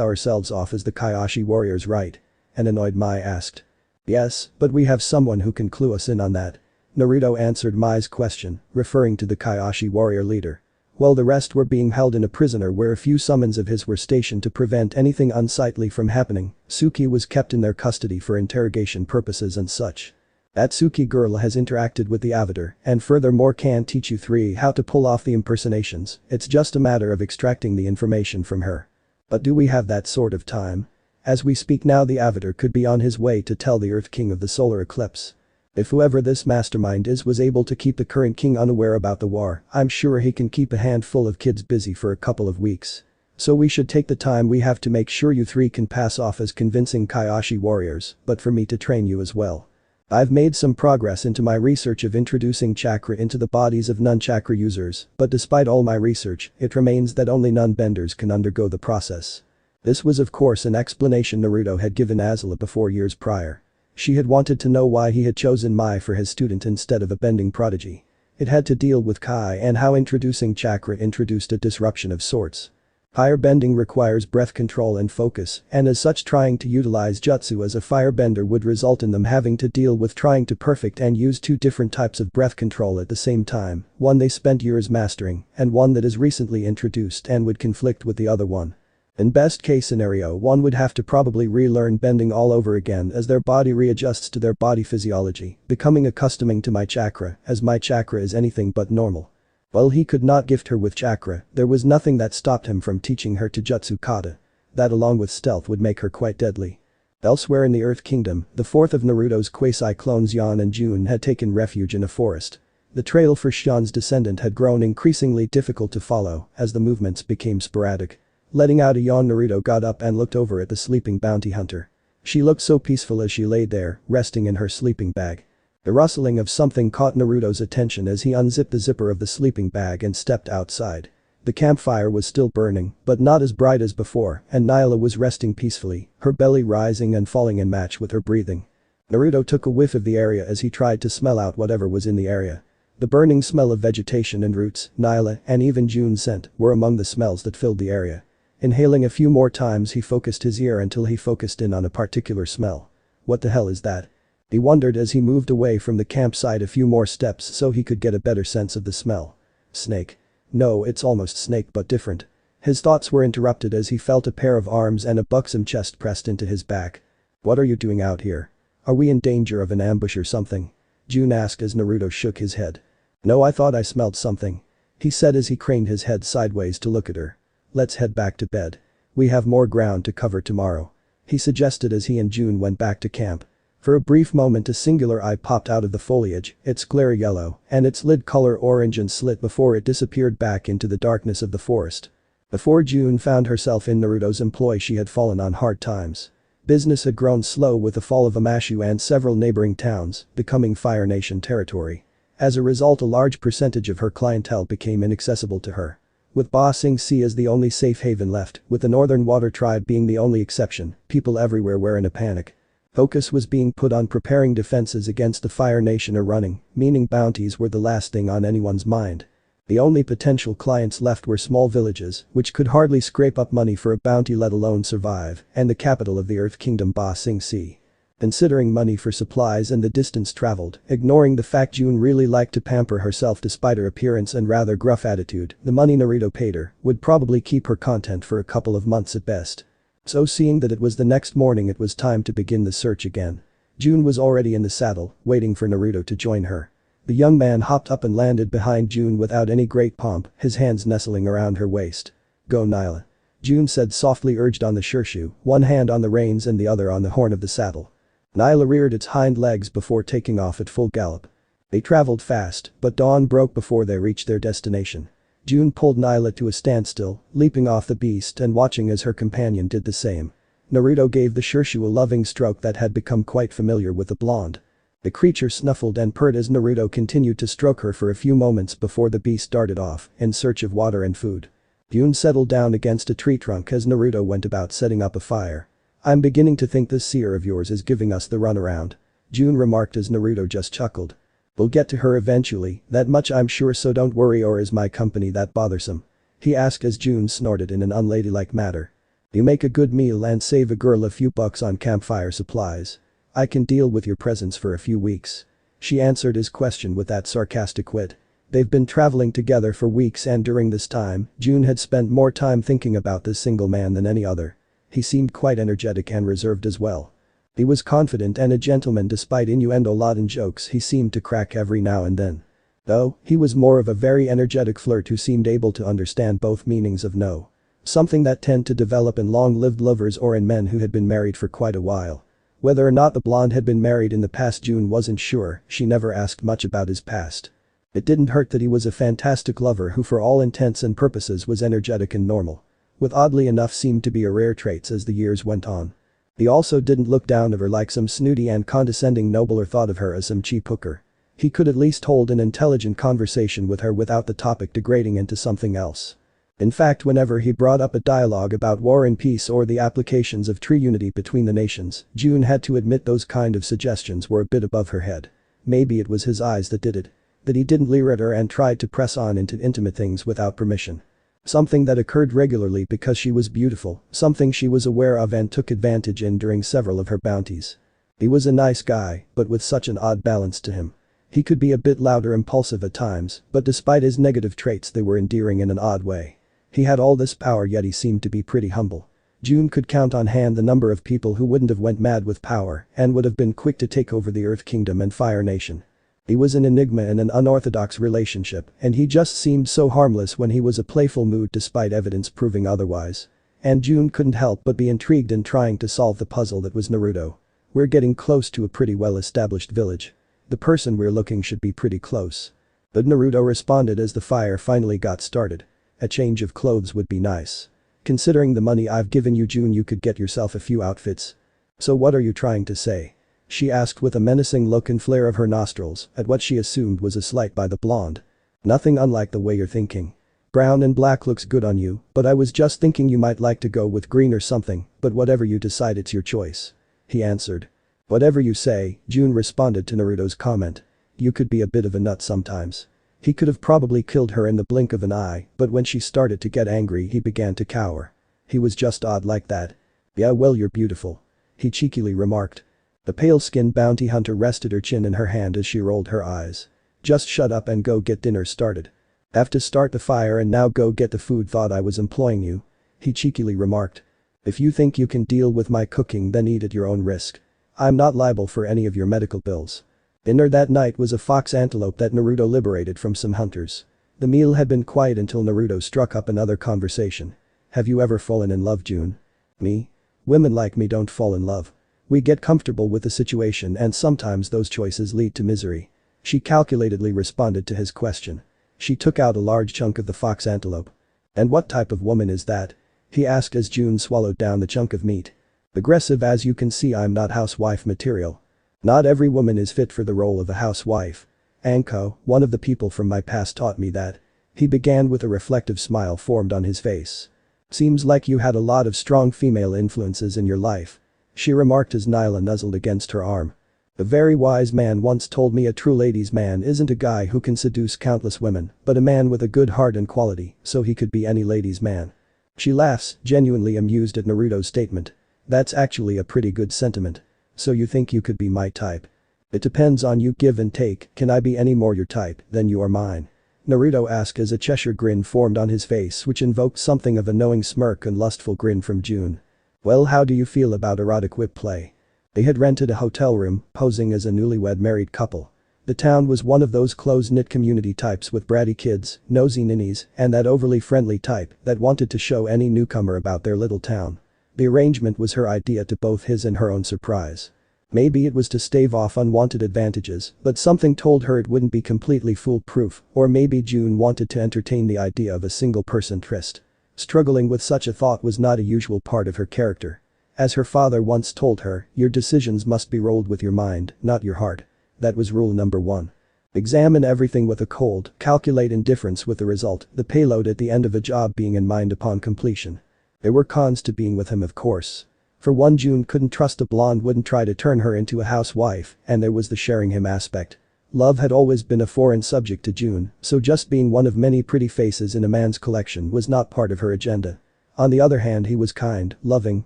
ourselves off as the Kioshi warriors, right? An annoyed Mai asked. Yes, but we have someone who can clue us in on that. Naruto answered Mai's question, referring to the Kioshi warrior leader. While the rest were being held in a prisoner where a few summons of his were stationed to prevent anything unsightly from happening, Suki was kept in their custody for interrogation purposes and such. That Suki girl has interacted with the Avatar and furthermore can teach you three how to pull off the impersonations, it's just a matter of extracting the information from her. But do we have that sort of time? As we speak now the Avatar could be on his way to tell the Earth King of the solar eclipse. If whoever this mastermind is was able to keep the current king unaware about the war, I'm sure he can keep a handful of kids busy for a couple of weeks. So we should take the time we have to make sure you three can pass off as convincing Kioshi warriors, but for me to train you as well. I've made some progress into my research of introducing chakra into the bodies of non-chakra users, but despite all my research, it remains that only non-benders can undergo the process. This was of course an explanation Naruto had given Azula before years prior. She had wanted to know why he had chosen Mai for his student instead of a bending prodigy. It had to deal with Kai and how introducing chakra introduced a disruption of sorts. Higher bending requires breath control and focus, and as such trying to utilize jutsu as a firebender would result in them having to deal with trying to perfect and use two different types of breath control at the same time, one they spent years mastering, and one that is recently introduced and would conflict with the other one. In best case scenario, one would have to probably relearn bending all over again as their body readjusts to their body physiology, becoming accustoming to my chakra, as my chakra is anything but normal. While he could not gift her with chakra, there was nothing that stopped him from teaching her to jutsu kata. That along with stealth would make her quite deadly. Elsewhere in the Earth Kingdom, the fourth of Naruto's quasi-clones Yan and Jun had taken refuge in a forest. The trail for Xian's descendant had grown increasingly difficult to follow as the movements became sporadic. Letting out a yawn, Naruto got up and looked over at the sleeping bounty hunter. She looked so peaceful as she laid there, resting in her sleeping bag. The rustling of something caught Naruto's attention as he unzipped the zipper of the sleeping bag and stepped outside. The campfire was still burning, but not as bright as before, and Nyla was resting peacefully, her belly rising and falling in match with her breathing. Naruto took a whiff of the area as he tried to smell out whatever was in the area. The burning smell of vegetation and roots, Nyla, and even Jun's scent were among the smells that filled the area. Inhaling a few more times, he focused his ear until he focused in on a particular smell. What the hell is that? He wondered as he moved away from the campsite a few more steps so he could get a better sense of the smell. Snake. No, it's almost snake but different. His thoughts were interrupted as he felt a pair of arms and a buxom chest pressed into his back. What are you doing out here? Are we in danger of an ambush or something? Jun asked as Naruto shook his head. No, I thought I smelled something. He said as he craned his head sideways to look at her. Let's head back to bed. We have more ground to cover tomorrow. He suggested as he and Jun went back to camp. For a brief moment a singular eye popped out of the foliage, its glare yellow, and its lid color orange and slit before it disappeared back into the darkness of the forest. Before Jun found herself in Naruto's employ, she had fallen on hard times. Business had grown slow with the fall of Amashu and several neighboring towns, becoming Fire Nation territory. As a result, a large percentage of her clientele became inaccessible to her. With Ba Sing Se as the only safe haven left, with the Northern Water Tribe being the only exception, people everywhere were in a panic. Focus was being put on preparing defenses against the Fire Nation or running, meaning bounties were the last thing on anyone's mind. The only potential clients left were small villages, which could hardly scrape up money for a bounty let alone survive, and the capital of the Earth Kingdom, Ba Sing Se. Considering money for supplies and the distance traveled, ignoring the fact Jun really liked to pamper herself despite her appearance and rather gruff attitude, the money Naruto paid her would probably keep her content for a couple of months at best. So seeing that it was the next morning, it was time to begin the search again. Jun was already in the saddle, waiting for Naruto to join her. The young man hopped up and landed behind Jun without any great pomp, his hands nestling around her waist. Go Nyla. Jun said softly, urged on the shirshu, one hand on the reins and the other on the horn of the saddle. Nyla reared its hind legs before taking off at full gallop. They traveled fast, but dawn broke before they reached their destination. Jun pulled Nyla to a standstill, leaping off the beast and watching as her companion did the same. Naruto gave the shirshu a loving stroke that had become quite familiar with the blonde. The creature snuffled and purred as Naruto continued to stroke her for a few moments before the beast darted off in search of water and food. Jun settled down against a tree trunk as Naruto went about setting up a fire. I'm beginning to think this seer of yours is giving us the runaround. Jun remarked as Naruto just chuckled. We'll get to her eventually, that much I'm sure, so don't worry. Or is my company that bothersome? He asked as Jun snorted in an unladylike manner. You make a good meal and save a girl a few bucks on campfire supplies. I can deal with your presence for a few weeks. She answered his question with that sarcastic wit. They've been traveling together for weeks, and during this time, Jun had spent more time thinking about this single man than any other. He seemed quite energetic and reserved as well. He was confident and a gentleman despite innuendo-laden jokes he seemed to crack every now and then. Though, he was more of a very energetic flirt who seemed able to understand both meanings of no. Something that tend to develop in long-lived lovers or in men who had been married for quite a while. Whether or not the blonde had been married in the past, Jun wasn't sure. She never asked much about his past. It didn't hurt that he was a fantastic lover who for all intents and purposes was energetic and normal. With oddly enough seemed to be a rare traits as the years went on. He also didn't look down of her like some snooty and condescending noble or thought of her as some cheap hooker. He could at least hold an intelligent conversation with her without the topic degrading into something else. In fact, whenever he brought up a dialogue about war and peace or the applications of true unity between the nations, Jun had to admit those kind of suggestions were a bit above her head. Maybe it was his eyes that did it. That he didn't leer at her and tried to press on into intimate things without permission. Something that occurred regularly because she was beautiful, something she was aware of and took advantage in during several of her bounties. He was a nice guy, but with such an odd balance to him. He could be a bit loud or impulsive at times, but despite his negative traits they were endearing in an odd way. He had all this power, yet he seemed to be pretty humble. June could count on hand the number of people who wouldn't have went mad with power and would have been quick to take over the Earth Kingdom and Fire Nation. He was an enigma in an unorthodox relationship, and he just seemed so harmless when he was a playful mood despite evidence proving otherwise. And June couldn't help but be intrigued in trying to solve the puzzle that was Naruto. We're getting close to a pretty well-established village. The person we're looking should be pretty close. But Naruto responded as the fire finally got started. A change of clothes would be nice. Considering the money I've given you, June, you could get yourself a few outfits. So what are you trying to say? She asked with a menacing look and flare of her nostrils at what she assumed was a slight by the blonde. Nothing unlike the way you're thinking. Brown and black looks good on you, but I was just thinking you might like to go with green or something, but whatever you decide, it's your choice. He answered. Whatever you say, June responded to Naruto's comment. You could be a bit of a nut sometimes. He could have probably killed her in the blink of an eye, but when she started to get angry he began to cower. He was just odd like that. Yeah, well, you're beautiful. He cheekily remarked. The pale-skinned bounty hunter rested her chin in her hand as she rolled her eyes. Just shut up and go get dinner started. Have to start the fire and now go get the food. Thought I was employing you. He cheekily remarked. If you think you can deal with my cooking, then eat at your own risk. I'm not liable for any of your medical bills. Dinner that night was a fox antelope that Naruto liberated from some hunters. The meal had been quiet until Naruto struck up another conversation. Have you ever fallen in love, June? Me? Women like me don't fall in love. We get comfortable with the situation and sometimes those choices lead to misery. She calculatedly responded to his question. She took out a large chunk of the fox antelope. And what type of woman is that? He asked as June swallowed down the chunk of meat. Aggressive. As you can see, I'm not housewife material. Not every woman is fit for the role of a housewife. Anko, one of the people from my past, taught me that. He began with a reflective smile formed on his face. Seems like you had a lot of strong female influences in your life. She remarked as Nyla nuzzled against her arm. A very wise man once told me a true ladies' man isn't a guy who can seduce countless women, but a man with a good heart and quality, so he could be any ladies' man. She laughs, genuinely amused at Naruto's statement. That's actually a pretty good sentiment. So you think you could be my type? It depends on you, give and take. Can I be any more your type than you are mine? Naruto asked as a Cheshire grin formed on his face, which invoked something of a knowing smirk and lustful grin from June. Well, how do you feel about erotic whip play? They had rented a hotel room, posing as a newlywed married couple. The town was one of those close-knit community types with bratty kids, nosy ninnies, and that overly friendly type that wanted to show any newcomer about their little town. The arrangement was her idea, to both his and her own surprise. Maybe it was to stave off unwanted advantages, but something told her it wouldn't be completely foolproof, or maybe June wanted to entertain the idea of a single-person tryst. Struggling with such a thought was not a usual part of her character. As her father once told her, your decisions must be rolled with your mind, not your heart. That was rule number 1. Examine everything with a cold, calculate indifference with the result, the payload at the end of a job being in mind upon completion. There were cons to being with him, of course. For one, June couldn't trust a blonde wouldn't try to turn her into a housewife, and there was the sharing him aspect. Love had always been a foreign subject to June, so just being one of many pretty faces in a man's collection was not part of her agenda. On the other hand, he was kind, loving,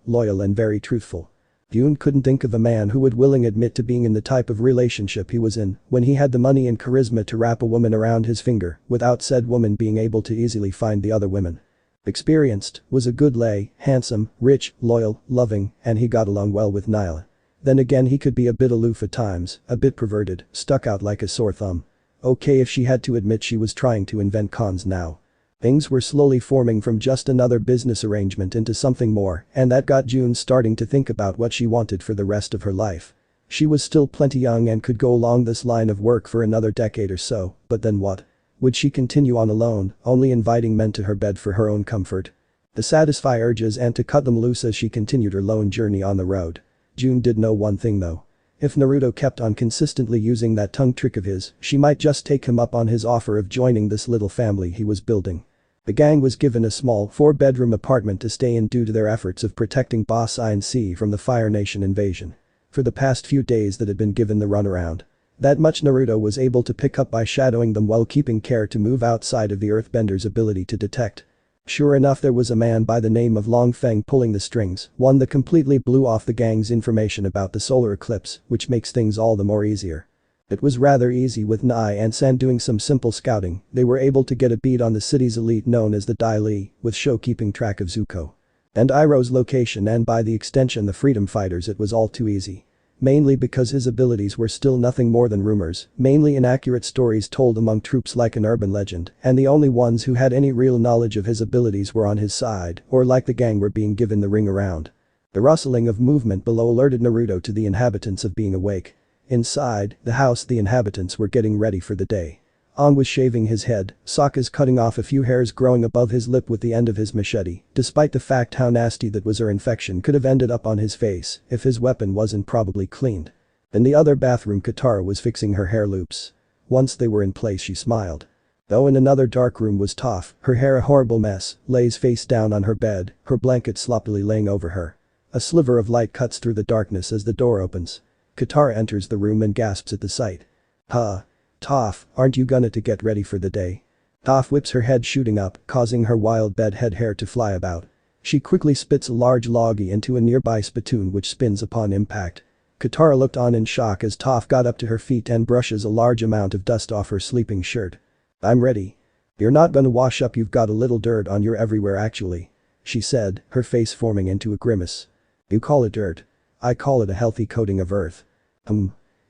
loyal and very truthful. June couldn't think of a man who would willingly admit to being in the type of relationship he was in when he had the money and charisma to wrap a woman around his finger without said woman being able to easily find the other women. Experienced, was a good lay, handsome, rich, loyal, loving, and he got along well with Nyla. Then again, he could be a bit aloof at times, a bit perverted, stuck out like a sore thumb. Okay, if she had to admit she was trying to invent cons now. Things were slowly forming from just another business arrangement into something more, and that got June starting to think about what she wanted for the rest of her life. She was still plenty young and could go along this line of work for another decade or so, but then what? Would she continue on alone, only inviting men to her bed for her own comfort? To satisfy urges and to cut them loose as she continued her lone journey on the road. June did know one thing though. If Naruto kept on consistently using that tongue trick of his, she might just take him up on his offer of joining this little family he was building. The gang was given a small 4-bedroom apartment to stay in due to their efforts of protecting Boss INC from the Fire Nation invasion. For the past few days that had been given the runaround. That much Naruto was able to pick up by shadowing them while keeping care to move outside of the earthbender's ability to detect. Sure enough, there was a man by the name of Long Feng pulling the strings, one that completely blew off the gang's information about the solar eclipse, which makes things all the more easier. It was rather easy with Nai and San doing some simple scouting. They were able to get a bead on the city's elite known as the Dai Li, with Sho keeping track of Zuko. And Iroh's location and by the extension the freedom fighters, it was all too easy. Mainly because his abilities were still nothing more than rumors, mainly inaccurate stories told among troops like an urban legend, and the only ones who had any real knowledge of his abilities were on his side, or like the gang were being given the ring around. The rustling of movement below alerted Naruto to the inhabitants of being awake. Inside the house, the inhabitants were getting ready for the day. Aang was shaving his head, Sokka's cutting off a few hairs growing above his lip with the end of his machete, despite the fact how nasty that was, her infection could have ended up on his face if his weapon wasn't probably cleaned. In the other bathroom, Katara was fixing her hair loops. Once they were in place, she smiled. Though in another dark room was Toph, her hair a horrible mess, lays face down on her bed, her blanket sloppily laying over her. A sliver of light cuts through the darkness as the door opens. Katara enters the room and gasps at the sight. Huh? Toph, aren't you gonna to get ready for the day? Toph whips her head, shooting up, causing her wild bedhead hair to fly about. She quickly spits a large loggy into a nearby spittoon which spins upon impact. Katara looked on in shock as Toph got up to her feet and brushes a large amount of dust off her sleeping shirt. I'm ready. You're not gonna wash up, you've got a little dirt on your everywhere actually. She said, her face forming into a grimace. You call it dirt. I call it a healthy coating of earth.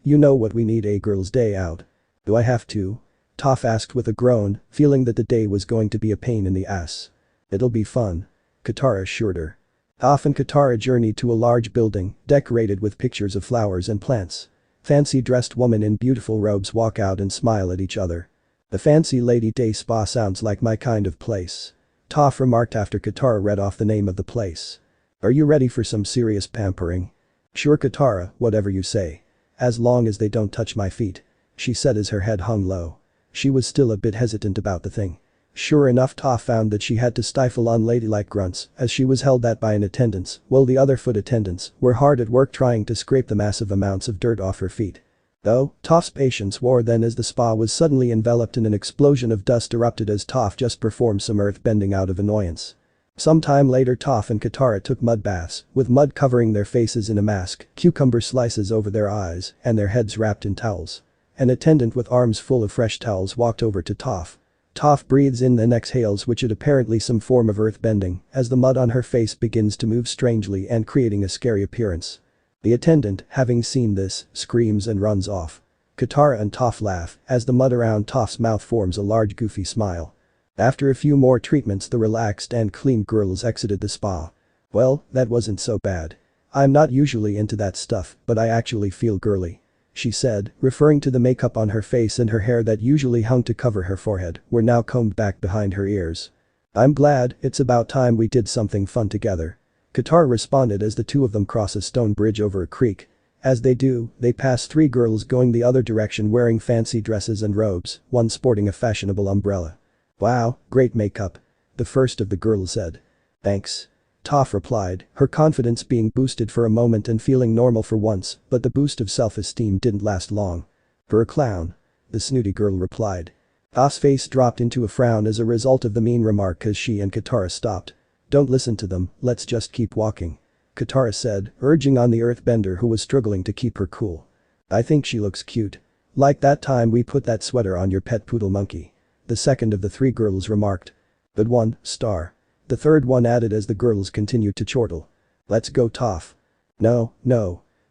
You know what we need, a girl's day out. Do I have to? Toph asked with a groan, feeling that the day was going to be a pain in the ass. It'll be fun. Katara assured her. Toph and Katara journeyed to a large building, decorated with pictures of flowers and plants. Fancy dressed women in beautiful robes walk out and smile at each other. The Fancy Lady Day Spa sounds like my kind of place. Toph remarked after Katara read off the name of the place. Are you ready for some serious pampering? Sure Katara, whatever you say. As long as they don't touch my feet. She said as her head hung low. She was still a bit hesitant about the thing. Sure enough, Toph found that she had to stifle unladylike grunts as she was held at by an attendant, while the other foot attendants were hard at work trying to scrape the massive amounts of dirt off her feet. Though, Toph's patience wore thin as the spa was suddenly enveloped in an explosion of dust erupted as Toph just performed some earth bending out of annoyance. Sometime later, Toph and Katara took mud baths, with mud covering their faces in a mask, cucumber slices over their eyes, and their heads wrapped in towels. An attendant with arms full of fresh towels walked over to Toph. Toph breathes in and exhales, which is apparently some form of earth bending, as the mud on her face begins to move strangely and creating a scary appearance. The attendant, having seen this, screams and runs off. Katara and Toph laugh as the mud around Toph's mouth forms a large goofy smile. After a few more treatments, the relaxed and clean girls exited the spa. Well, that wasn't so bad. I'm not usually into that stuff, but I actually feel girly. She said, referring to the makeup on her face and her hair that usually hung to cover her forehead were now combed back behind her ears. I'm glad, it's about time we did something fun together. Katara responded as the two of them cross a stone bridge over a creek. As they do, they pass three girls going the other direction wearing fancy dresses and robes, one sporting a fashionable umbrella. Wow, great makeup. The first of the girls said. Thanks. Toph replied, her confidence being boosted for a moment and feeling normal for once, but the boost of self-esteem didn't last long. For a clown. The snooty girl replied. Toph's face dropped into a frown as a result of the mean remark as she and Katara stopped. Don't listen to them, let's just keep walking. Katara said, urging on the earthbender who was struggling to keep her cool. I think she looks cute. Like that time we put that sweater on your pet poodle monkey. The second of the three girls remarked. Good one, star. The third one added as the girls continued to chortle. Let's go Toph. No,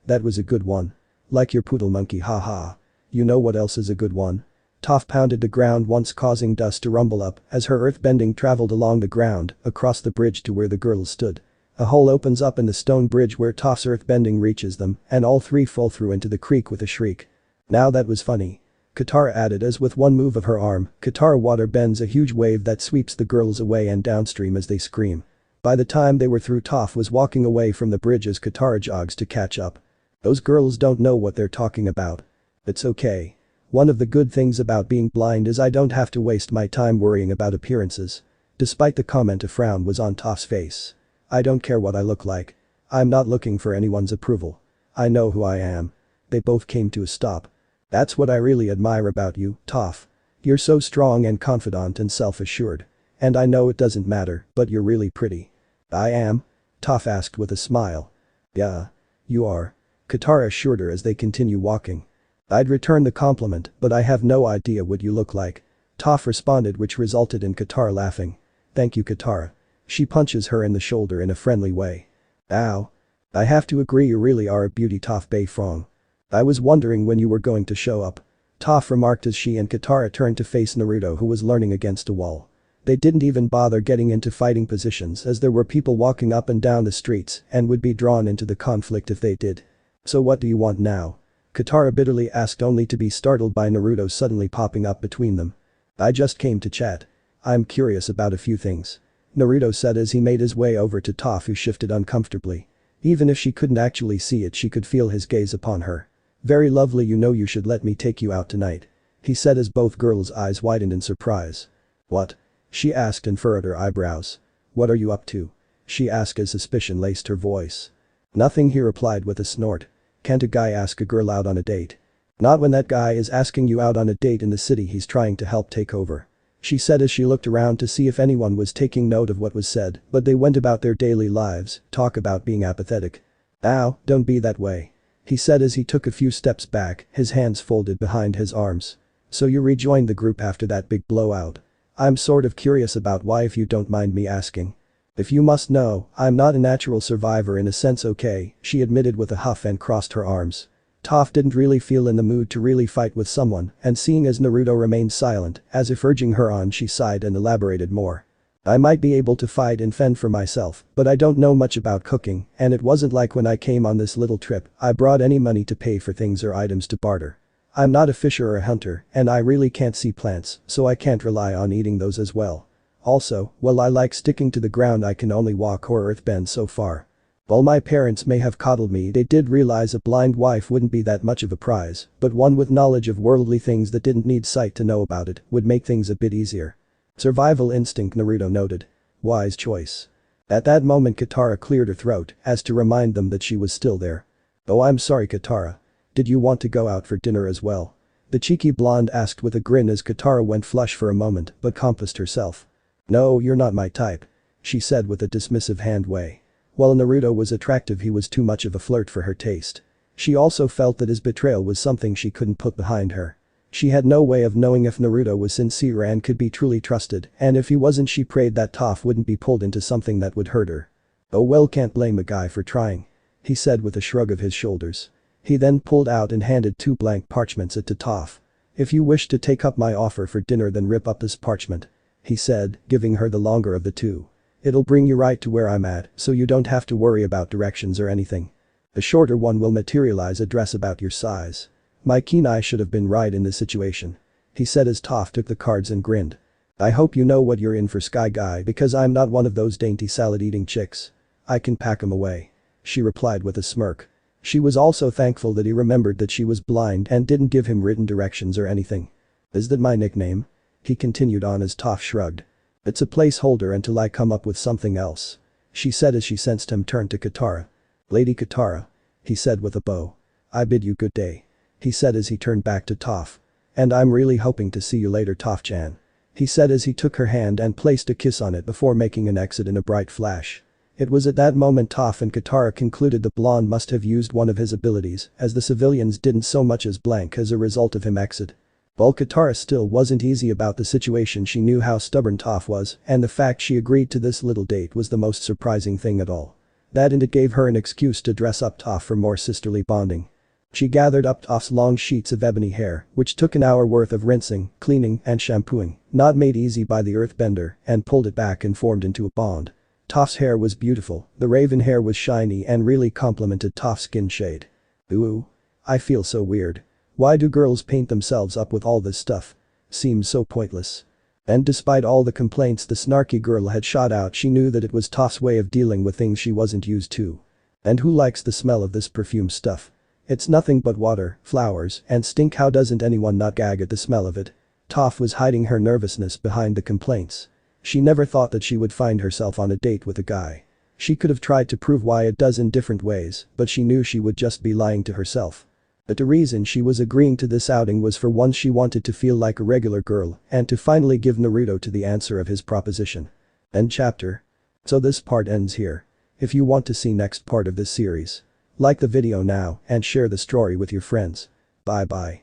that was a good one. Like your poodle monkey, haha. You know what else is a good one? Toph pounded the ground once, causing dust to rumble up as her earthbending traveled along the ground across the bridge to where the girls stood. A hole opens up in the stone bridge where Toph's earthbending reaches them and all three fall through into the creek with a shriek. Now that was funny. Katara added as with one move of her arm, Katara water bends a huge wave that sweeps the girls away and downstream as they scream. By the time they were through, Toph was walking away from the bridge as Katara jogs to catch up. Those girls don't know what they're talking about. It's okay. One of the good things about being blind is I don't have to waste my time worrying about appearances. Despite the comment, a frown was on Toph's face. I don't care what I look like. I'm not looking for anyone's approval. I know who I am. They both came to a stop. That's what I really admire about you, Toph. You're so strong and confident and self-assured. And I know it doesn't matter, but you're really pretty. I am? Toph asked with a smile. Yeah. You are. Katara assured her as they continue walking. I'd return the compliment, but I have no idea what you look like. Toph responded, which resulted in Katara laughing. Thank you, Katara. She punches her in the shoulder in a friendly way. Ow. I have to agree you really are a beauty Toph Beifong. I was wondering when you were going to show up. Toph remarked as she and Katara turned to face Naruto, who was leaning against a wall. They didn't even bother getting into fighting positions as there were people walking up and down the streets and would be drawn into the conflict if they did. So what do you want now? Katara bitterly asked, only to be startled by Naruto suddenly popping up between them. I just came to chat. I'm curious about a few things. Naruto said as he made his way over to Toph, who shifted uncomfortably. Even if she couldn't actually see it, she could feel his gaze upon her. Very lovely, you know you should let me take you out tonight. He said as both girls' eyes widened in surprise. What? She asked and furrowed her eyebrows. What are you up to? She asked as suspicion laced her voice. Nothing, he replied with a snort. Can't a guy ask a girl out on a date? Not when that guy is asking you out on a date in the city he's trying to help take over. She said as she looked around to see if anyone was taking note of what was said, but they went about their daily lives. Talk about being apathetic. Ow, don't be that way. He said as he took a few steps back, his hands folded behind his arms. So you rejoined the group after that big blowout. I'm sort of curious about why, if you don't mind me asking. If you must know, I'm not a natural survivor in a sense, okay, she admitted with a huff and crossed her arms. Toph didn't really feel in the mood to really fight with someone, and seeing as Naruto remained silent, as if urging her on, she sighed and elaborated more. I might be able to fight and fend for myself, but I don't know much about cooking, and it wasn't like when I came on this little trip, I brought any money to pay for things or items to barter. I'm not a fisher or a hunter, and I really can't see plants, so I can't rely on eating those as well. Also, while I like sticking to the ground, I can only walk or earthbend so far. While my parents may have coddled me, they did realize a blind wife wouldn't be that much of a prize, but one with knowledge of worldly things that didn't need sight to know about it would make things a bit easier. Survival instinct, Naruto noted. Wise choice. At that moment Katara cleared her throat as to remind them that she was still there. Oh, I'm sorry, Katara. Did you want to go out for dinner as well? The cheeky blonde asked with a grin as Katara went flush for a moment but composed herself. No, you're not my type. She said with a dismissive hand way. While Naruto was attractive, he was too much of a flirt for her taste. She also felt that his betrayal was something she couldn't put behind her. She had no way of knowing if Naruto was sincere and could be truly trusted, and if he wasn't, she prayed that Toph wouldn't be pulled into something that would hurt her. Oh well, can't blame a guy for trying. He said with a shrug of his shoulders. He then pulled out and handed 2 blank parchments to Toph. If you wish to take up my offer for dinner, then rip up this parchment. He said, giving her the longer of the 2. It'll bring you right to where I'm at, so you don't have to worry about directions or anything. The shorter one will materialize a dress about your size. My keen eye should have been right in this situation. He said as Toph took the cards and grinned. I hope you know what you're in for, Sky Guy, because I'm not one of those dainty salad-eating chicks. I can pack 'em away. She replied with a smirk. She was also thankful that he remembered that she was blind and didn't give him written directions or anything. Is that my nickname? He continued on as Toph shrugged. It's a placeholder until I come up with something else. She said as she sensed him turn to Katara. Lady Katara. He said with a bow. I bid you good day. He said as he turned back to Toph. And I'm really hoping to see you later, Toph-chan. He said as he took her hand and placed a kiss on it before making an exit in a bright flash. It was at that moment Toph and Katara concluded the blonde must have used one of his abilities, as the civilians didn't so much as blank as a result of him exit. While Katara still wasn't easy about the situation, she knew how stubborn Toph was, and the fact she agreed to this little date was the most surprising thing at all. That, and it gave her an excuse to dress up Toph for more sisterly bonding. She gathered up Toph's long sheets of ebony hair, which took an hour worth of rinsing, cleaning, and shampooing, not made easy by the earthbender, and pulled it back and formed into a bond. Toph's hair was beautiful, the raven hair was shiny and really complemented Toph's skin shade. Ooh. I feel so weird. Why do girls paint themselves up with all this stuff? Seems so pointless. And despite all the complaints the snarky girl had shot out, she knew that it was Toph's way of dealing with things she wasn't used to. And who likes the smell of this perfume stuff? It's nothing but water, flowers, and stink. How doesn't anyone not gag at the smell of it? Toph was hiding her nervousness behind the complaints. She never thought that she would find herself on a date with a guy. She could have tried to prove why a dozen different ways, but she knew she would just be lying to herself. But the reason she was agreeing to this outing was for once she wanted to feel like a regular girl and to finally give Naruto to the answer of his proposition. End chapter. So this part ends here. If you want to see next part of this series, like the video now and share the story with your friends. Bye bye.